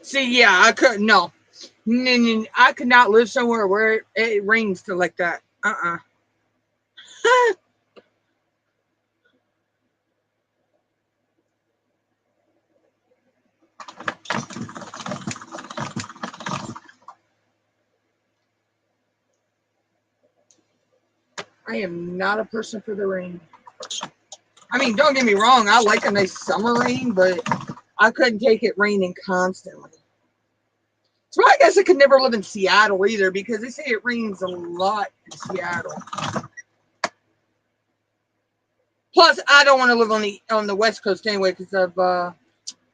See, yeah, I couldn't. No, I could not live somewhere where it rains to like that. I am not a person for the rain. I mean, don't get me wrong. I like a nice summer rain, but I couldn't take it raining constantly. So I guess I could never live in Seattle either because they say it rains a lot in Seattle. Plus, I don't want to live on the West Coast anyway because of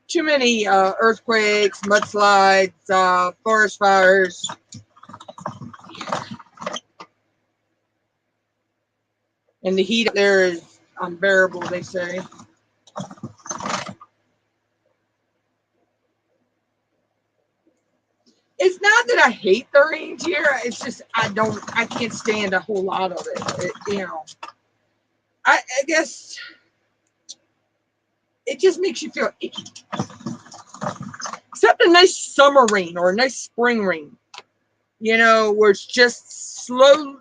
too many earthquakes, mudslides, forest fires. And the heat up there is unbearable, they say. It's not that I hate the rain here. It's just I can't stand a whole lot of it. I guess it just makes you feel icky. Except a nice summer rain or a nice spring rain, where it's just slow,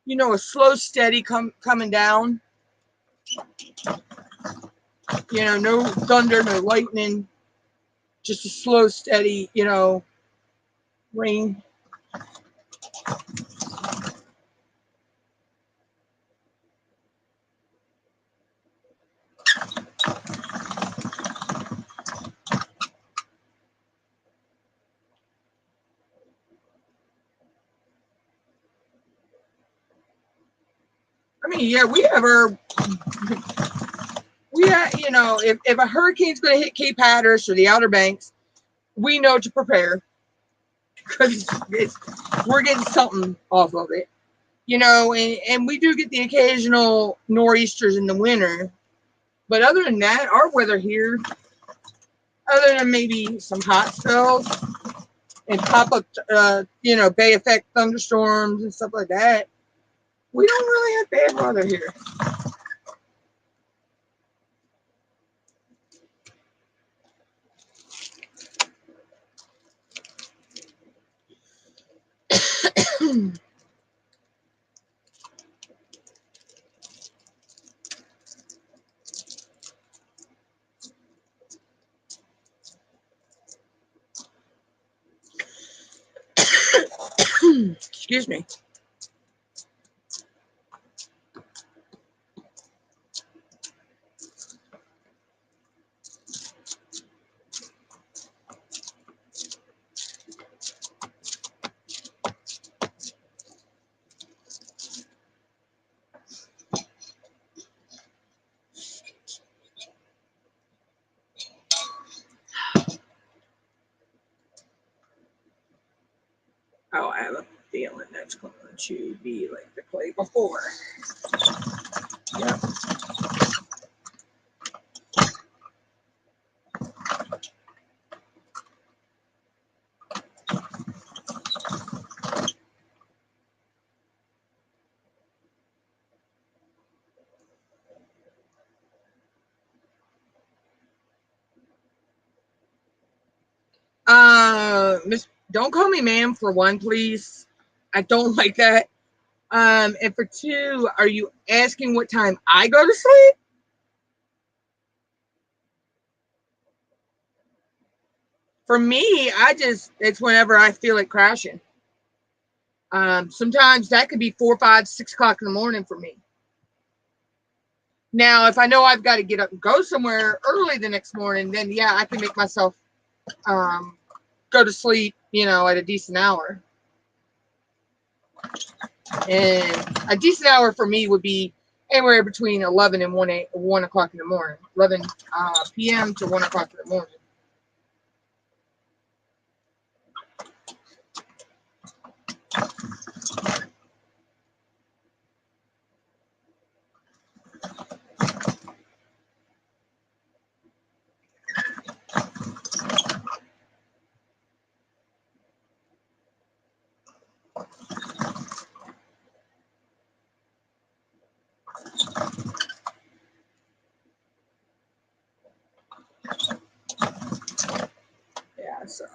a slow, steady coming down. No thunder, no lightning, just a slow, steady, rain. I mean, yeah, we have our, we have, you know, if a hurricane's going to hit Cape Hatteras or the Outer Banks, we know to prepare because we're getting something off of it, you know, and we do get the occasional nor'easters in the winter. But other than that, our weather here, other than maybe some hot spells and pop up, you know, bay effect thunderstorms and stuff like that, we don't really have bad weather here. Excuse me. Oh, I have a feeling that's going to be like the clay before. Yep. Miss, don't call me ma'am for one, please. I don't like that. And for two, are you asking what time I go to sleep? For me, it's whenever I feel like crashing. Sometimes that could be 4, 5, 6 o'clock in the morning for me. Now, if I know I've got to get up and go somewhere early the next morning, then yeah, I can make myself go to sleep, you know, at a decent hour. And a decent hour for me would be anywhere between 11 and 1 o'clock in the morning, 11 p.m. to 1 o'clock in the morning. Yeah, so.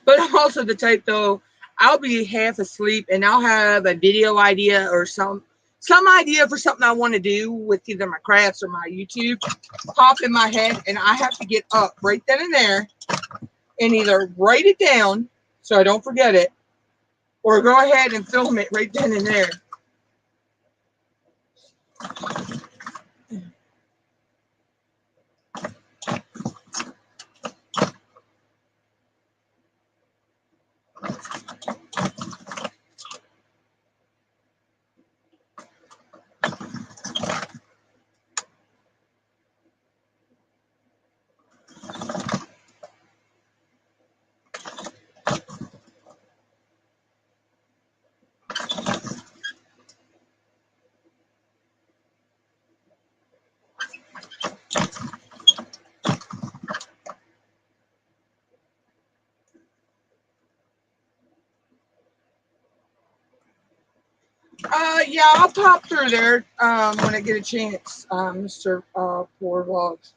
But I'm also the type though, I'll be half asleep and I'll have a video idea or some idea for something I want to do with either my crafts or my YouTube pop in my head, and I have to get up right then and there and either write it down so I don't forget it or go ahead and film it right then and there. Yeah, I'll pop through there when I get a chance, Mr. Poor Vlogs.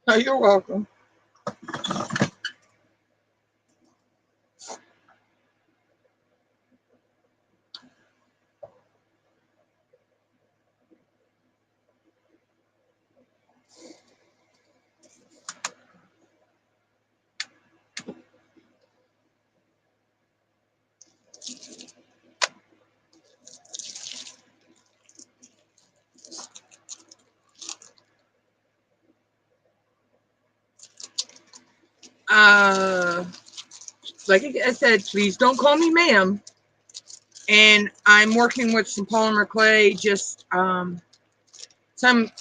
Oh, you're welcome. Like I said, please don't call me ma'am. And I'm working with some polymer clay, just some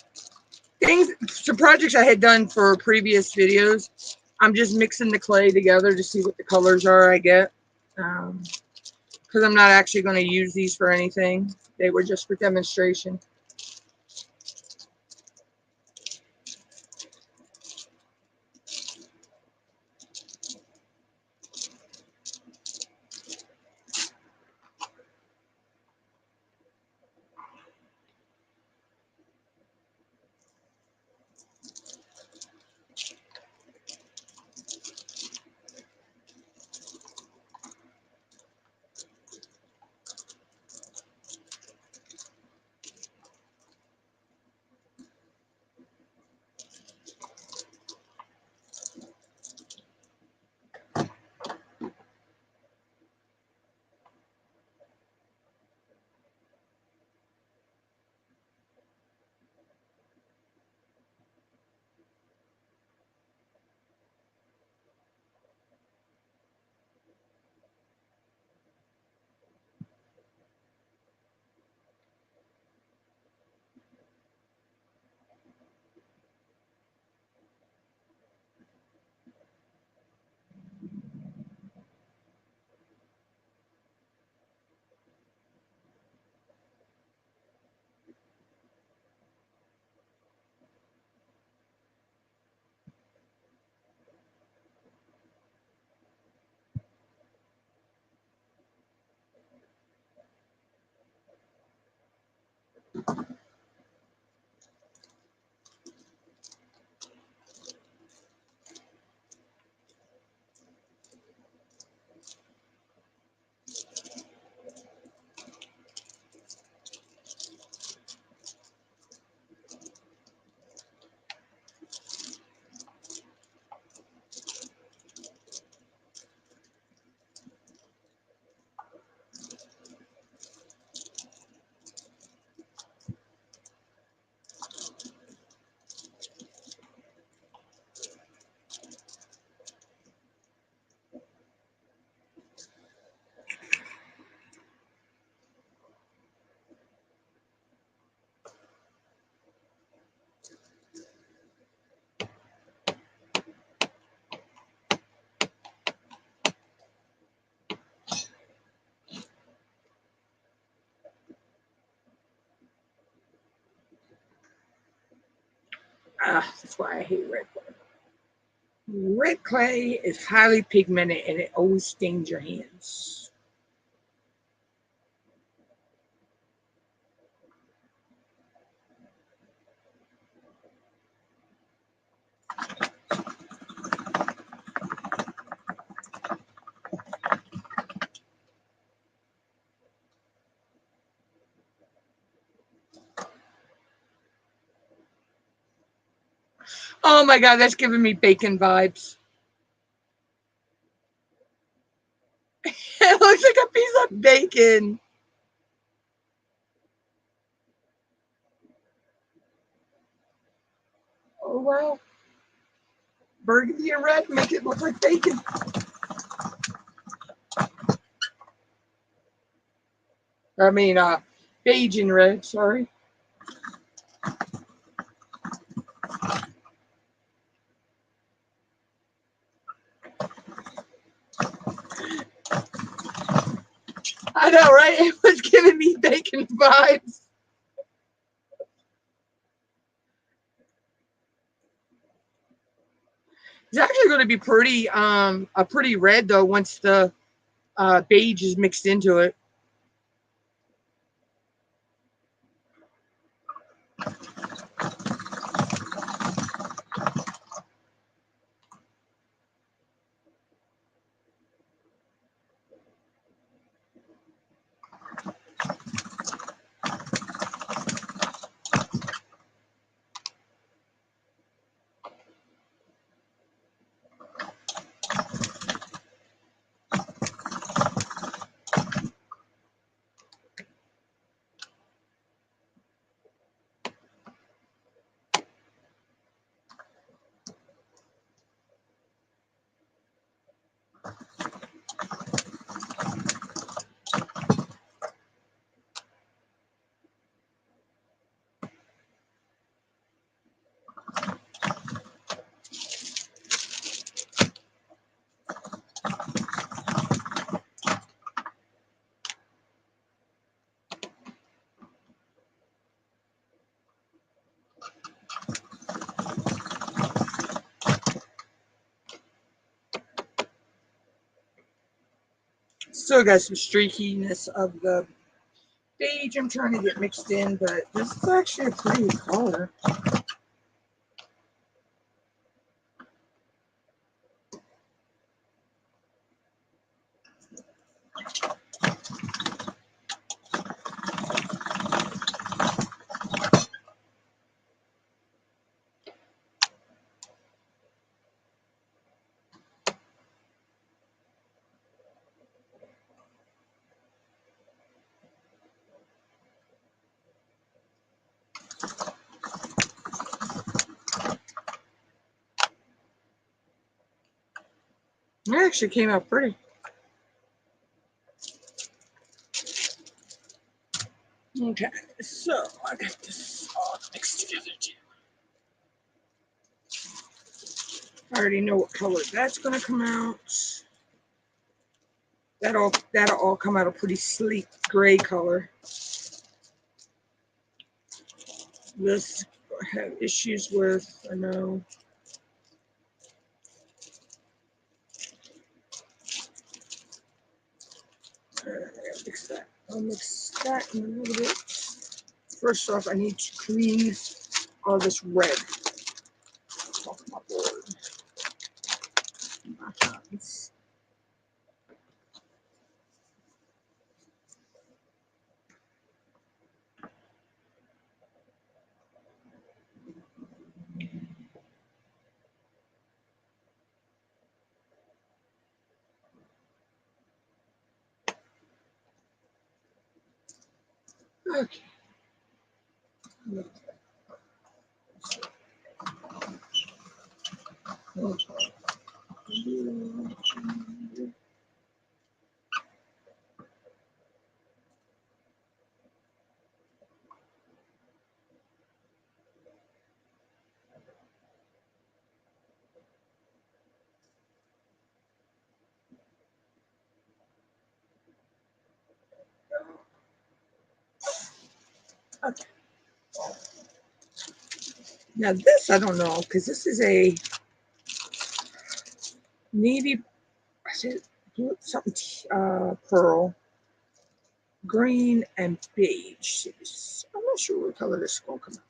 things, some projects I had done for previous videos. I'm just mixing the clay together to see what the colors are I get. Because I'm not actually going to use these for anything. They were just for demonstration. That's why I hate red clay. Red clay is highly pigmented and it always stains your hands. Oh my God, that's giving me bacon vibes. It looks like a piece of bacon. Oh wow. Burgundy and red make it look like bacon. I mean, beige and red, sorry. I know, right? It was giving me bacon vibes. It's actually going to be pretty, a pretty red though once the beige is mixed into it. Still got some streakiness of the beige I'm trying to get mixed in, but this is actually a pretty color. It actually came out pretty. Okay, so I got this all mixed together too. I already know what color that's gonna come out. That'll all come out a pretty sleek gray color. This I have issues with, I know. I gotta mix that. I'll mix that in a little bit. First off, I need to clean all this red off my board. My hands. Okay. Okay. Now this I don't know because this is a navy, I said something pearl, green and beige. I'm not sure what color this is gonna come out.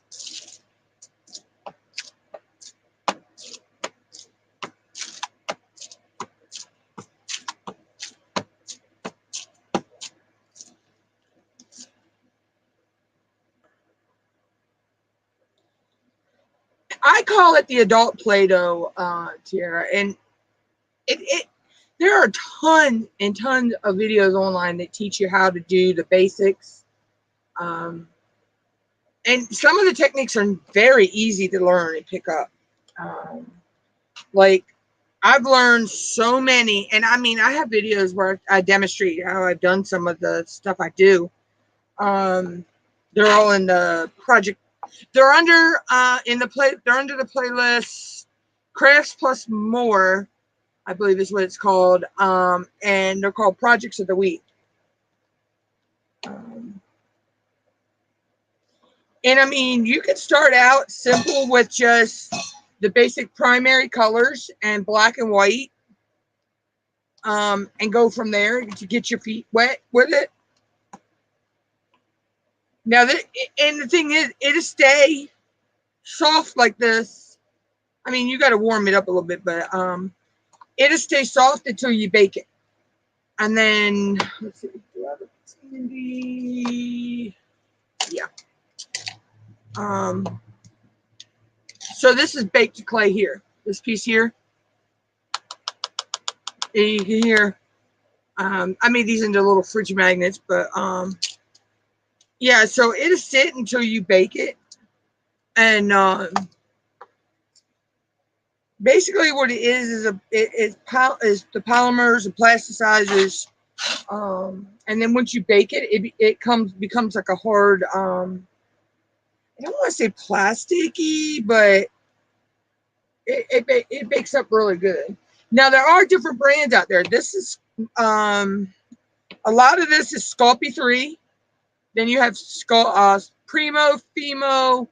I call it the adult Play-Doh tiara, and it there are tons and tons of videos online that teach you how to do the basics. And some of the techniques are very easy to learn and pick up. Like I've learned so many, and I mean, I have videos where I demonstrate how I've done some of the stuff I do. They're all in the project. They're under They're under the playlist Crafts Plus More, I believe is what it's called. And they're called Projects of the Week. And I mean, you could start out simple with just the basic primary colors and black and white, and go from there to get your feet wet with it. Now, and the thing is, it'll stay soft like this. I mean, you got to warm it up a little bit, but it'll stay soft until you bake it. And then, let's see, do I have a candy? Yeah. So this is baked clay here. This piece here. And you can hear, I made these into little fridge magnets, but yeah, so it'll sit until you bake it. And basically what it is the polymers and plasticizers. And then once you bake it, it becomes like a hard, I don't want to say plasticky, but it bakes up really good. Now there are different brands out there. This is a lot of this is Sculpey 3. Then you have Primo, Fimo.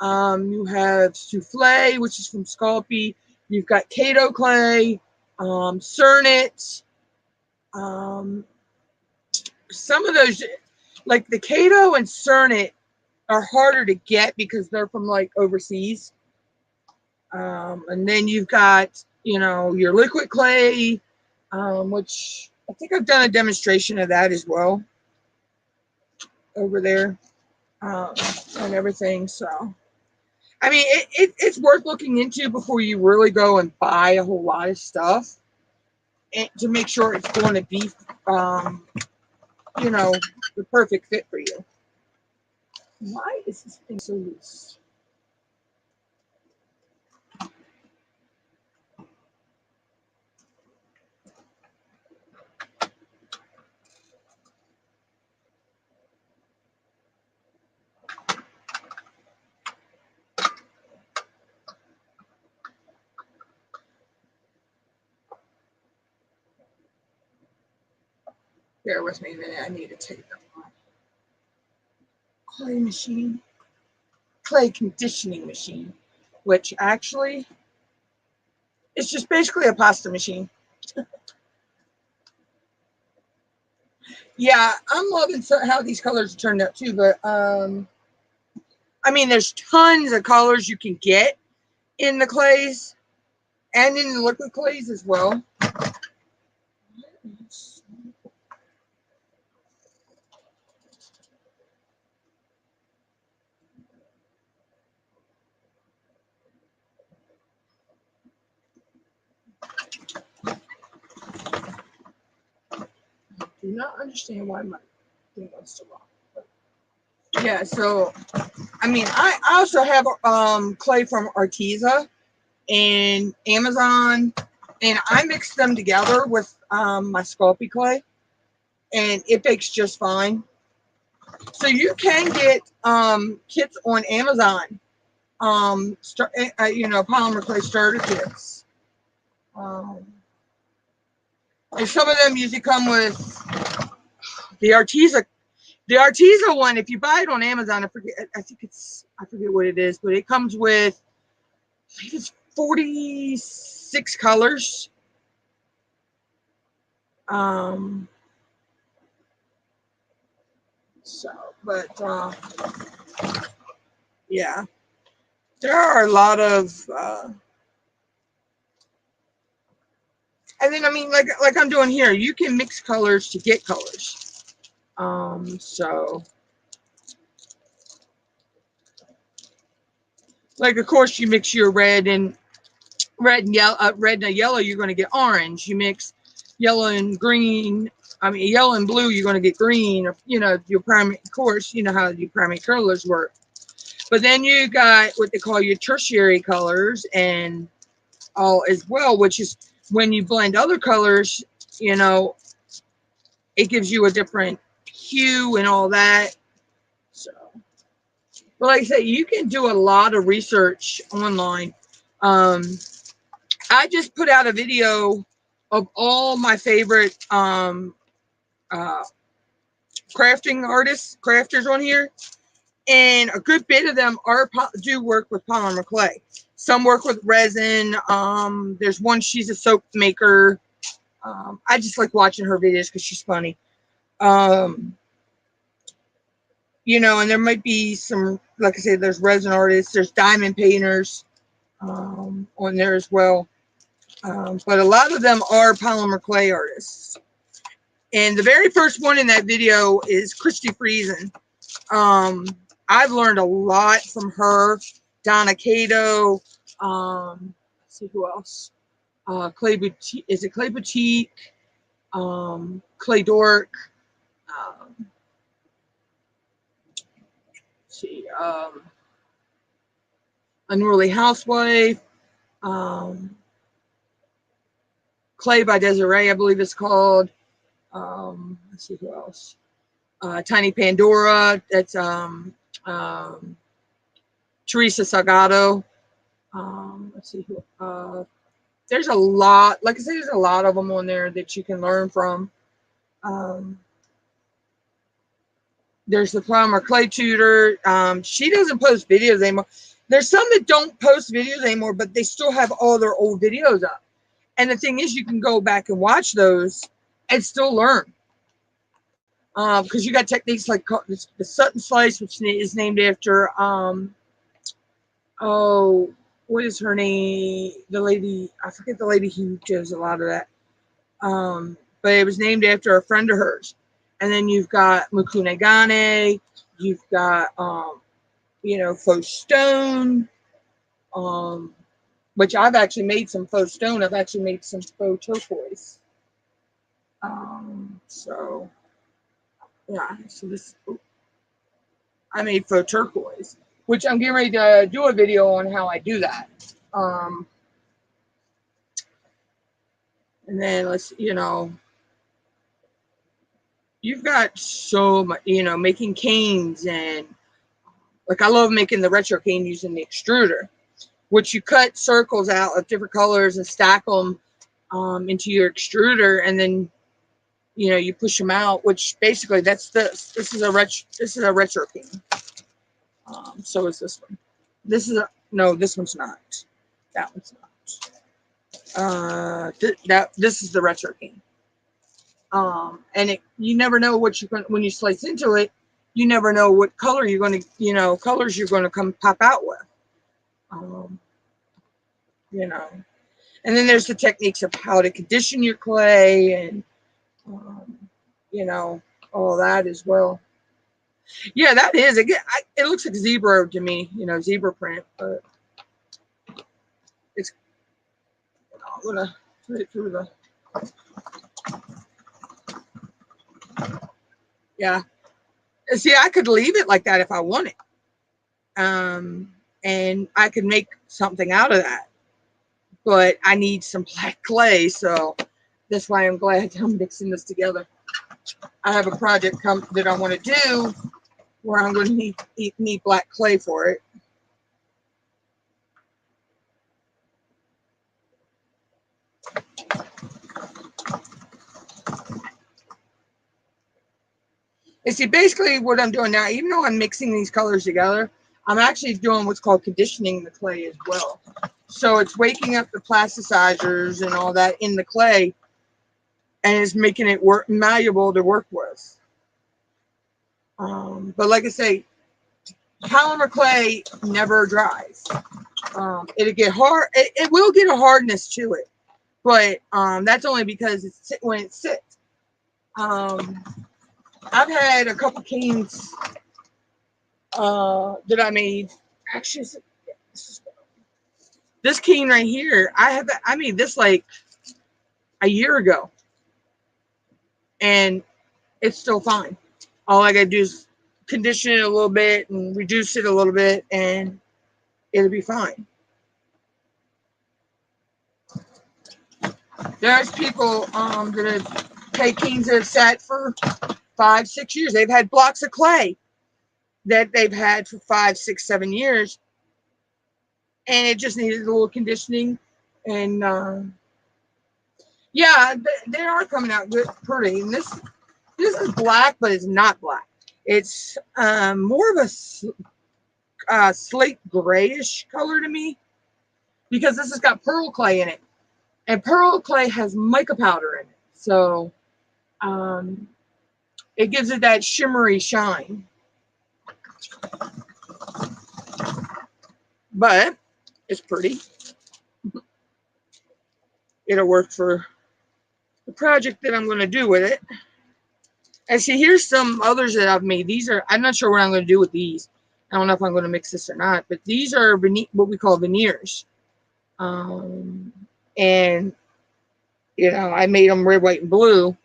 You have Souffle, which is from Sculpey. You've got Kato clay, Cernit. some of those, like the Kato and Cernit, are harder to get because they're from like overseas. And then you've got, you know, your liquid clay, which I think I've done a demonstration of that as well over there, and everything. So, I mean, it's worth looking into before you really go and buy a whole lot of stuff, and to make sure it's going to be, you know, the perfect fit for you. Why is this thing so loose? Bear with me a minute. I need to take my clay machine, clay conditioning machine, which actually it's just basically a pasta machine. Yeah, I'm loving how these colors turned out too. But I mean, there's tons of colors you can get in the clays and in the liquid clays as well. Do not understand why my thing goes so wrong. Yeah, so I mean, I also have clay from Arteza and Amazon, and I mix them together with my Sculpey clay, and it bakes just fine. So you can get kits on Amazon, you know, polymer clay starter kits. And some of them usually come with the Arteza. The Arteza one, if you buy it on Amazon, I forget what it is, but it comes with, I think it's 46 colors. So, but yeah, there are a lot of, and then I mean, like I'm doing here, you can mix colors to get colors. So, like of course you mix your red and yellow, red and yellow, you're going to get orange. You mix yellow and green, I mean yellow and blue, you're going to get green. Or, you know, your primary, of course, you know how your primary colors work. But then you got what they call your tertiary colors and all as well, which is when you blend other colors, you know, it gives you a different hue and all that. So, but like I say, you can do a lot of research online. I just put out a video of all my favorite crafters on here, and a good bit of them do work with polymer clay. Some work with resin. There's one, she's a soap maker. I just like watching her videos because she's funny. You know, and there might be some, like I said, there's resin artists, there's diamond painters on there as well. But a lot of them are polymer clay artists. And the very first one in that video is Christy Friesen. I've learned a lot from her. Donna Cato. Let's see who else. Clay Boutique. Is it Clay Boutique? Clay Dork. Let's see. Unruly Housewife. Clay by Desiree, I believe it's called. Let's see who else. Tiny Pandora. That's Teresa Salgado. Let's see who. There's a lot. Like I said, there's a lot of them on there that you can learn from. There's the polymer clay tutor. She doesn't post videos anymore. There's some that don't post videos anymore, but they still have all their old videos up. And the thing is, you can go back and watch those and still learn. Because you got techniques like the Sutton Slice, which is named after, oh, what is her name? The lady, I forget the lady who does a lot of that. But it was named after a friend of hers. And then you've got Mukunegane, you've got, faux stone, which I've actually made some faux stone. I've actually made some faux turquoise. So, yeah, so this, I made faux turquoise, which I'm getting ready to do a video on how I do that. And then you've got so much, making canes, and like I love making the retro cane using the extruder, which you cut circles out of different colors and stack them into your extruder, and then you push them out. Which basically this is a retro cane. So is this one. No, this one's not. That one's not. This is the retro cane. And you never know what you're going when you slice into it. You never know what color you're going to, colors you're going to come pop out with. And then there's the techniques of how to condition your clay, and all that as well. Yeah, that is it. It looks like zebra to me, zebra print, but it's. I'm gonna put it through the. Yeah. See, I could leave it like that if I wanted. And I could make something out of that. But I need some black clay, so that's why I'm glad I'm mixing this together. I have a project that I want to do where I'm going to need black clay for it. And see, basically what I'm doing now, even though I'm mixing these colors together, I'm actually doing what's called conditioning the clay as well. So it's waking up the plasticizers and all that in the clay, and it's making it malleable to work with. But like I say, polymer clay never dries. It'll get hard. It will get a hardness to it, but that's only because when it sits. I've had a couple canes that I made. Actually, this cane right here, I made this like a year ago, and it's still fine. All I gotta do is condition it a little bit and reduce it a little bit, and it'll be fine. There's people that have had canes that have sat for 5-6 years. They've had blocks of clay that they've had for 5, 6, 7 years, and it just needed a little conditioning. And yeah, they are coming out good, pretty. And this is black, but it's not black. It's more of a slate grayish color to me, because this has got pearl clay in it, and pearl clay has mica powder in it, so it gives it that shimmery shine. But it's pretty. It'll work for the project that I'm going to do with it. And see, here's some others that I've made. I'm not sure what I'm going to do with these. I don't know if I'm going to mix this or not, but these are what we call veneers. And, I made them red, white, and blue.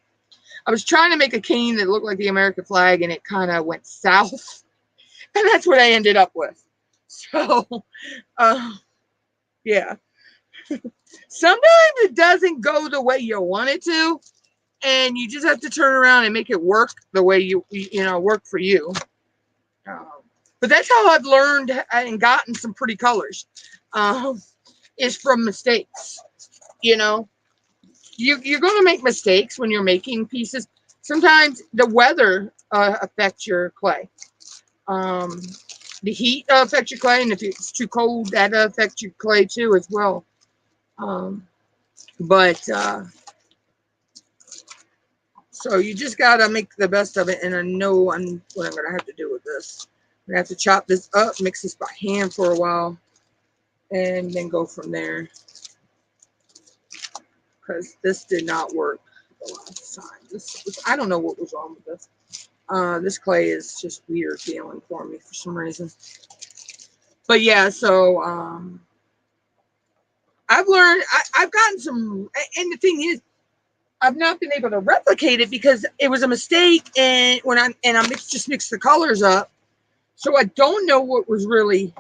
I was trying to make a cane that looked like the American flag, and it kind of went south. And that's what I ended up with. So, yeah. Sometimes it doesn't go the way you want it to, and you just have to turn around and make it work the way you work for you. But that's how I've learned and gotten some pretty colors, is from mistakes. You're going to make mistakes when you're making pieces. Sometimes the weather affects your clay. The heat affects your clay, and if it's too cold, that affects your clay too as well. So So you just gotta make the best of it, and I know what I'm gonna have to do with this. I'm gonna have to chop this up, mix this by hand for a while, and then go from there. Because this did not work the last time. I don't know what was wrong with this. This clay is just weird feeling for me for some reason. But yeah, so I've learned. I've gotten some, and the thing is, I've not been able to replicate it because it was a mistake, and just mixed the colors up, so I don't know what was really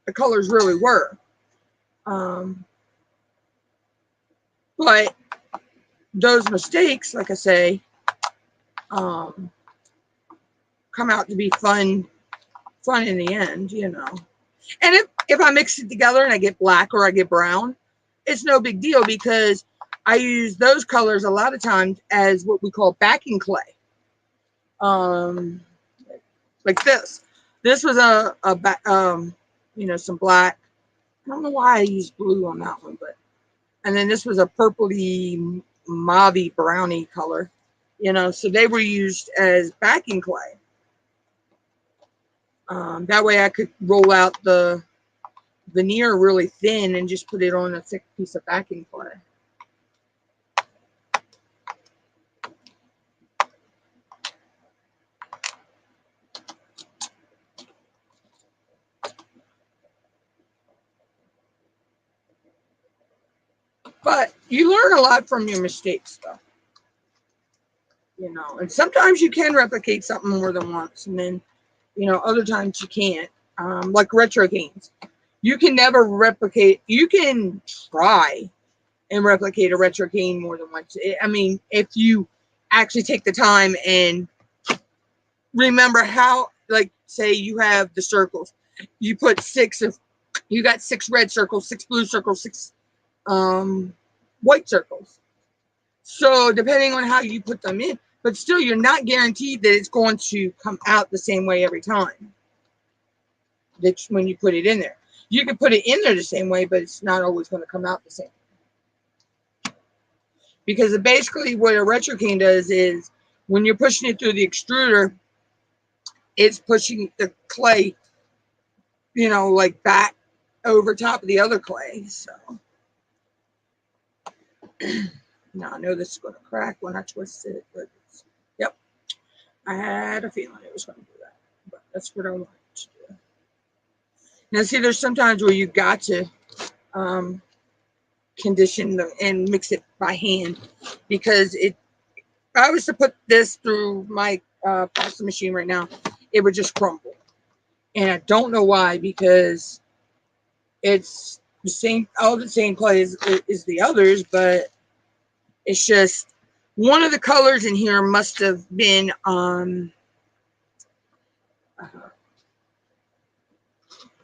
the colors really were. But those mistakes, like I say, come out to be fun in the end, you know. And if I mix it together and I get black or I get brown, it's no big deal because I use those colors a lot of times as what we call backing clay. Like this. This was some black. I don't know why I used blue on that one, but and then this was a purpley mauvey brownie color, you know, so they were used as backing clay. That way I could roll out the veneer really thin and just put it on a thick piece of backing clay. But you learn a lot from your mistakes, though. You know, and sometimes you can replicate something more than once, and then, you know, other times you can't. Like retro games. You can never replicate. You can try and replicate a retro cane more than once. I mean, if you actually take the time and remember how, like, say you have the circles, you put you got 6 red circles, 6 blue circles, 6 white circles. So depending on how you put them in, but still you're not guaranteed that it's going to come out the same way every time. That's when you put it in there. You can put it in there the same way, but it's not always going to come out the same. Because basically what a retro cane does is when you're pushing it through the extruder, it's pushing the clay, you know, like back over top of the other clay. So now I know this is going to crack when I twist it, but yep, I had a feeling it was going to do that, but that's what I wanted to do. Now see, there's sometimes where you got to condition and mix it by hand, because if I was to put this through my pasta machine right now, it would just crumble. And I don't know why, because it's the same, all the same clay as the others, but it's just one of the colors in here must have been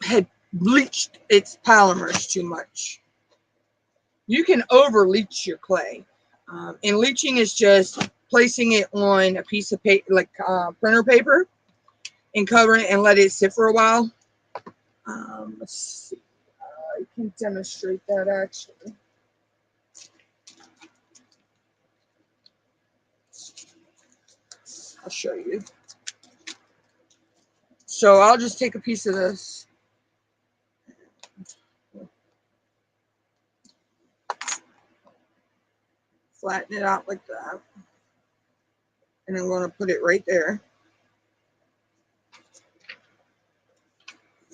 had bleached its polymers too much. You can over leach your clay, and leaching is just placing it on a piece of paper, like printer paper, and covering it and let it sit for a while. Let's see. I can demonstrate that actually. I'll show you. So I'll just take a piece of this. Flatten it out like that. And I'm going to put it right there.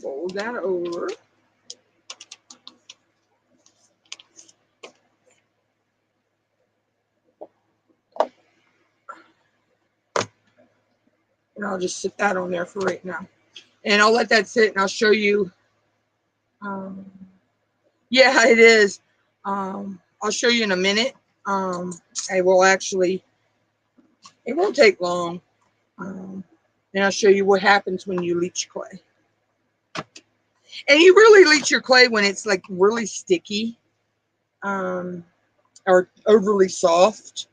Fold that over. And I'll just sit that on there for right now. And I'll let that sit, and I'll show you. Yeah, it is. I'll show you in a minute. I will actually, it won't take long. And I'll show you what happens when you leach clay. And you really leach your clay when it's like really sticky, or overly soft.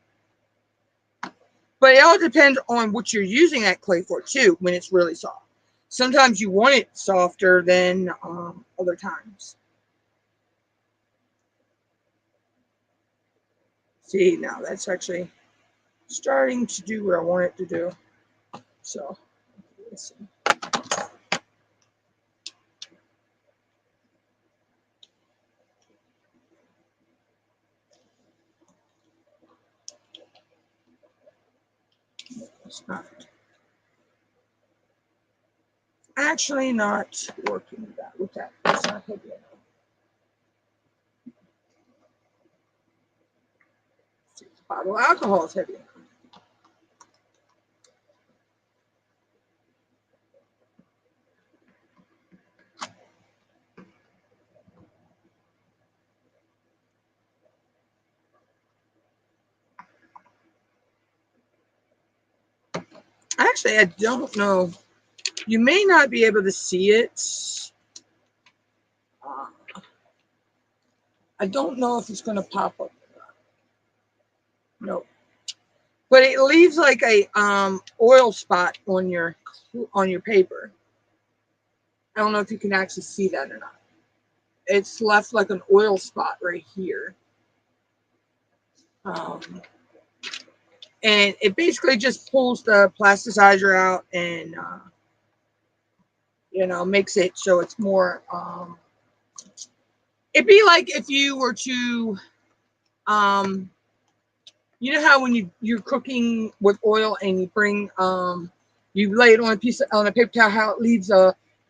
But it all depends on what you're using that clay for too, when it's really soft. Sometimes you want it softer than other times. See, now that's actually starting to do what I want it to do. So, let's see. It's not actually not working with that. It's not heavy enough. Bottle of alcohol is heavy enough. Actually, I don't know. You may not be able to see it. I don't know if it's going to pop up. No, but it leaves like a oil spot on your paper. I don't know if you can actually see that or not. It's left like an oil spot right here. And it basically just pulls the plasticizer out and makes it so it's more it'd be like if you were to you know how when you're cooking with oil and you bring you lay it on a paper towel, how it leaves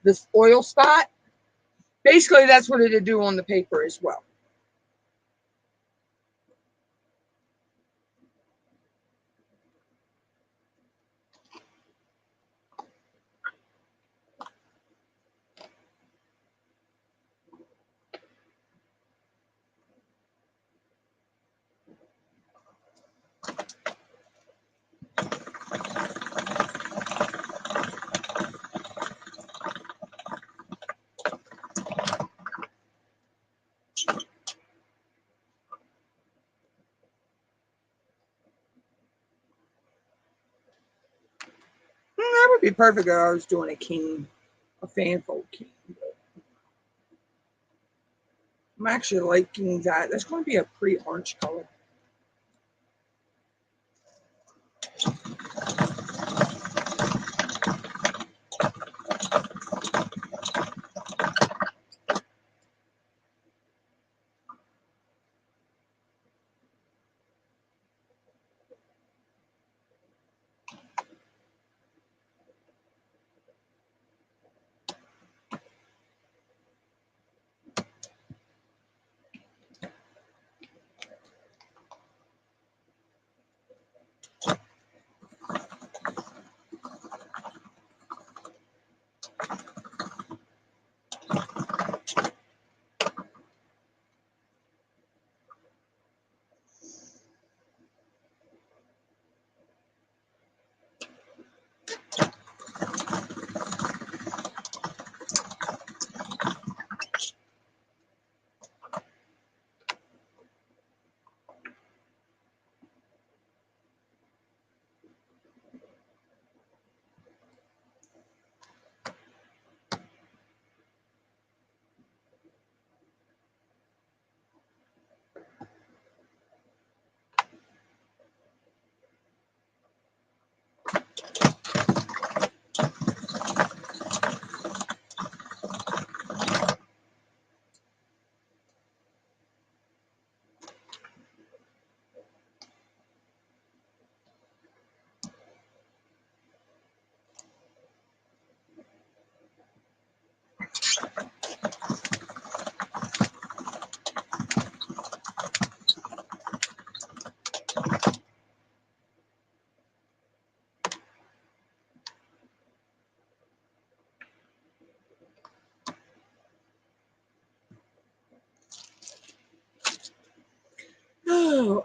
this oil spot. Basically that's what it'd do on the paper as well. That would be perfect if I was doing a fanfold king. I'm actually liking that. That's going to be a pretty orange color.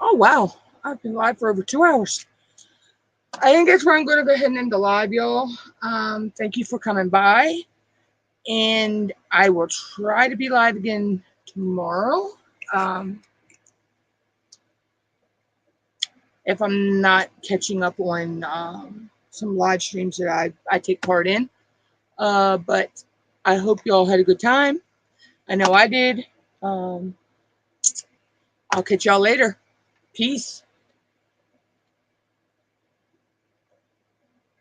Oh wow. I've been live for over 2 hours. I think that's where I'm going to go ahead and end the live, y'all. Thank you for coming by. And I will try to be live again tomorrow. If I'm not catching up on some live streams that I take part in. But I hope y'all had a good time. I know I did. I'll catch y'all later. Peace.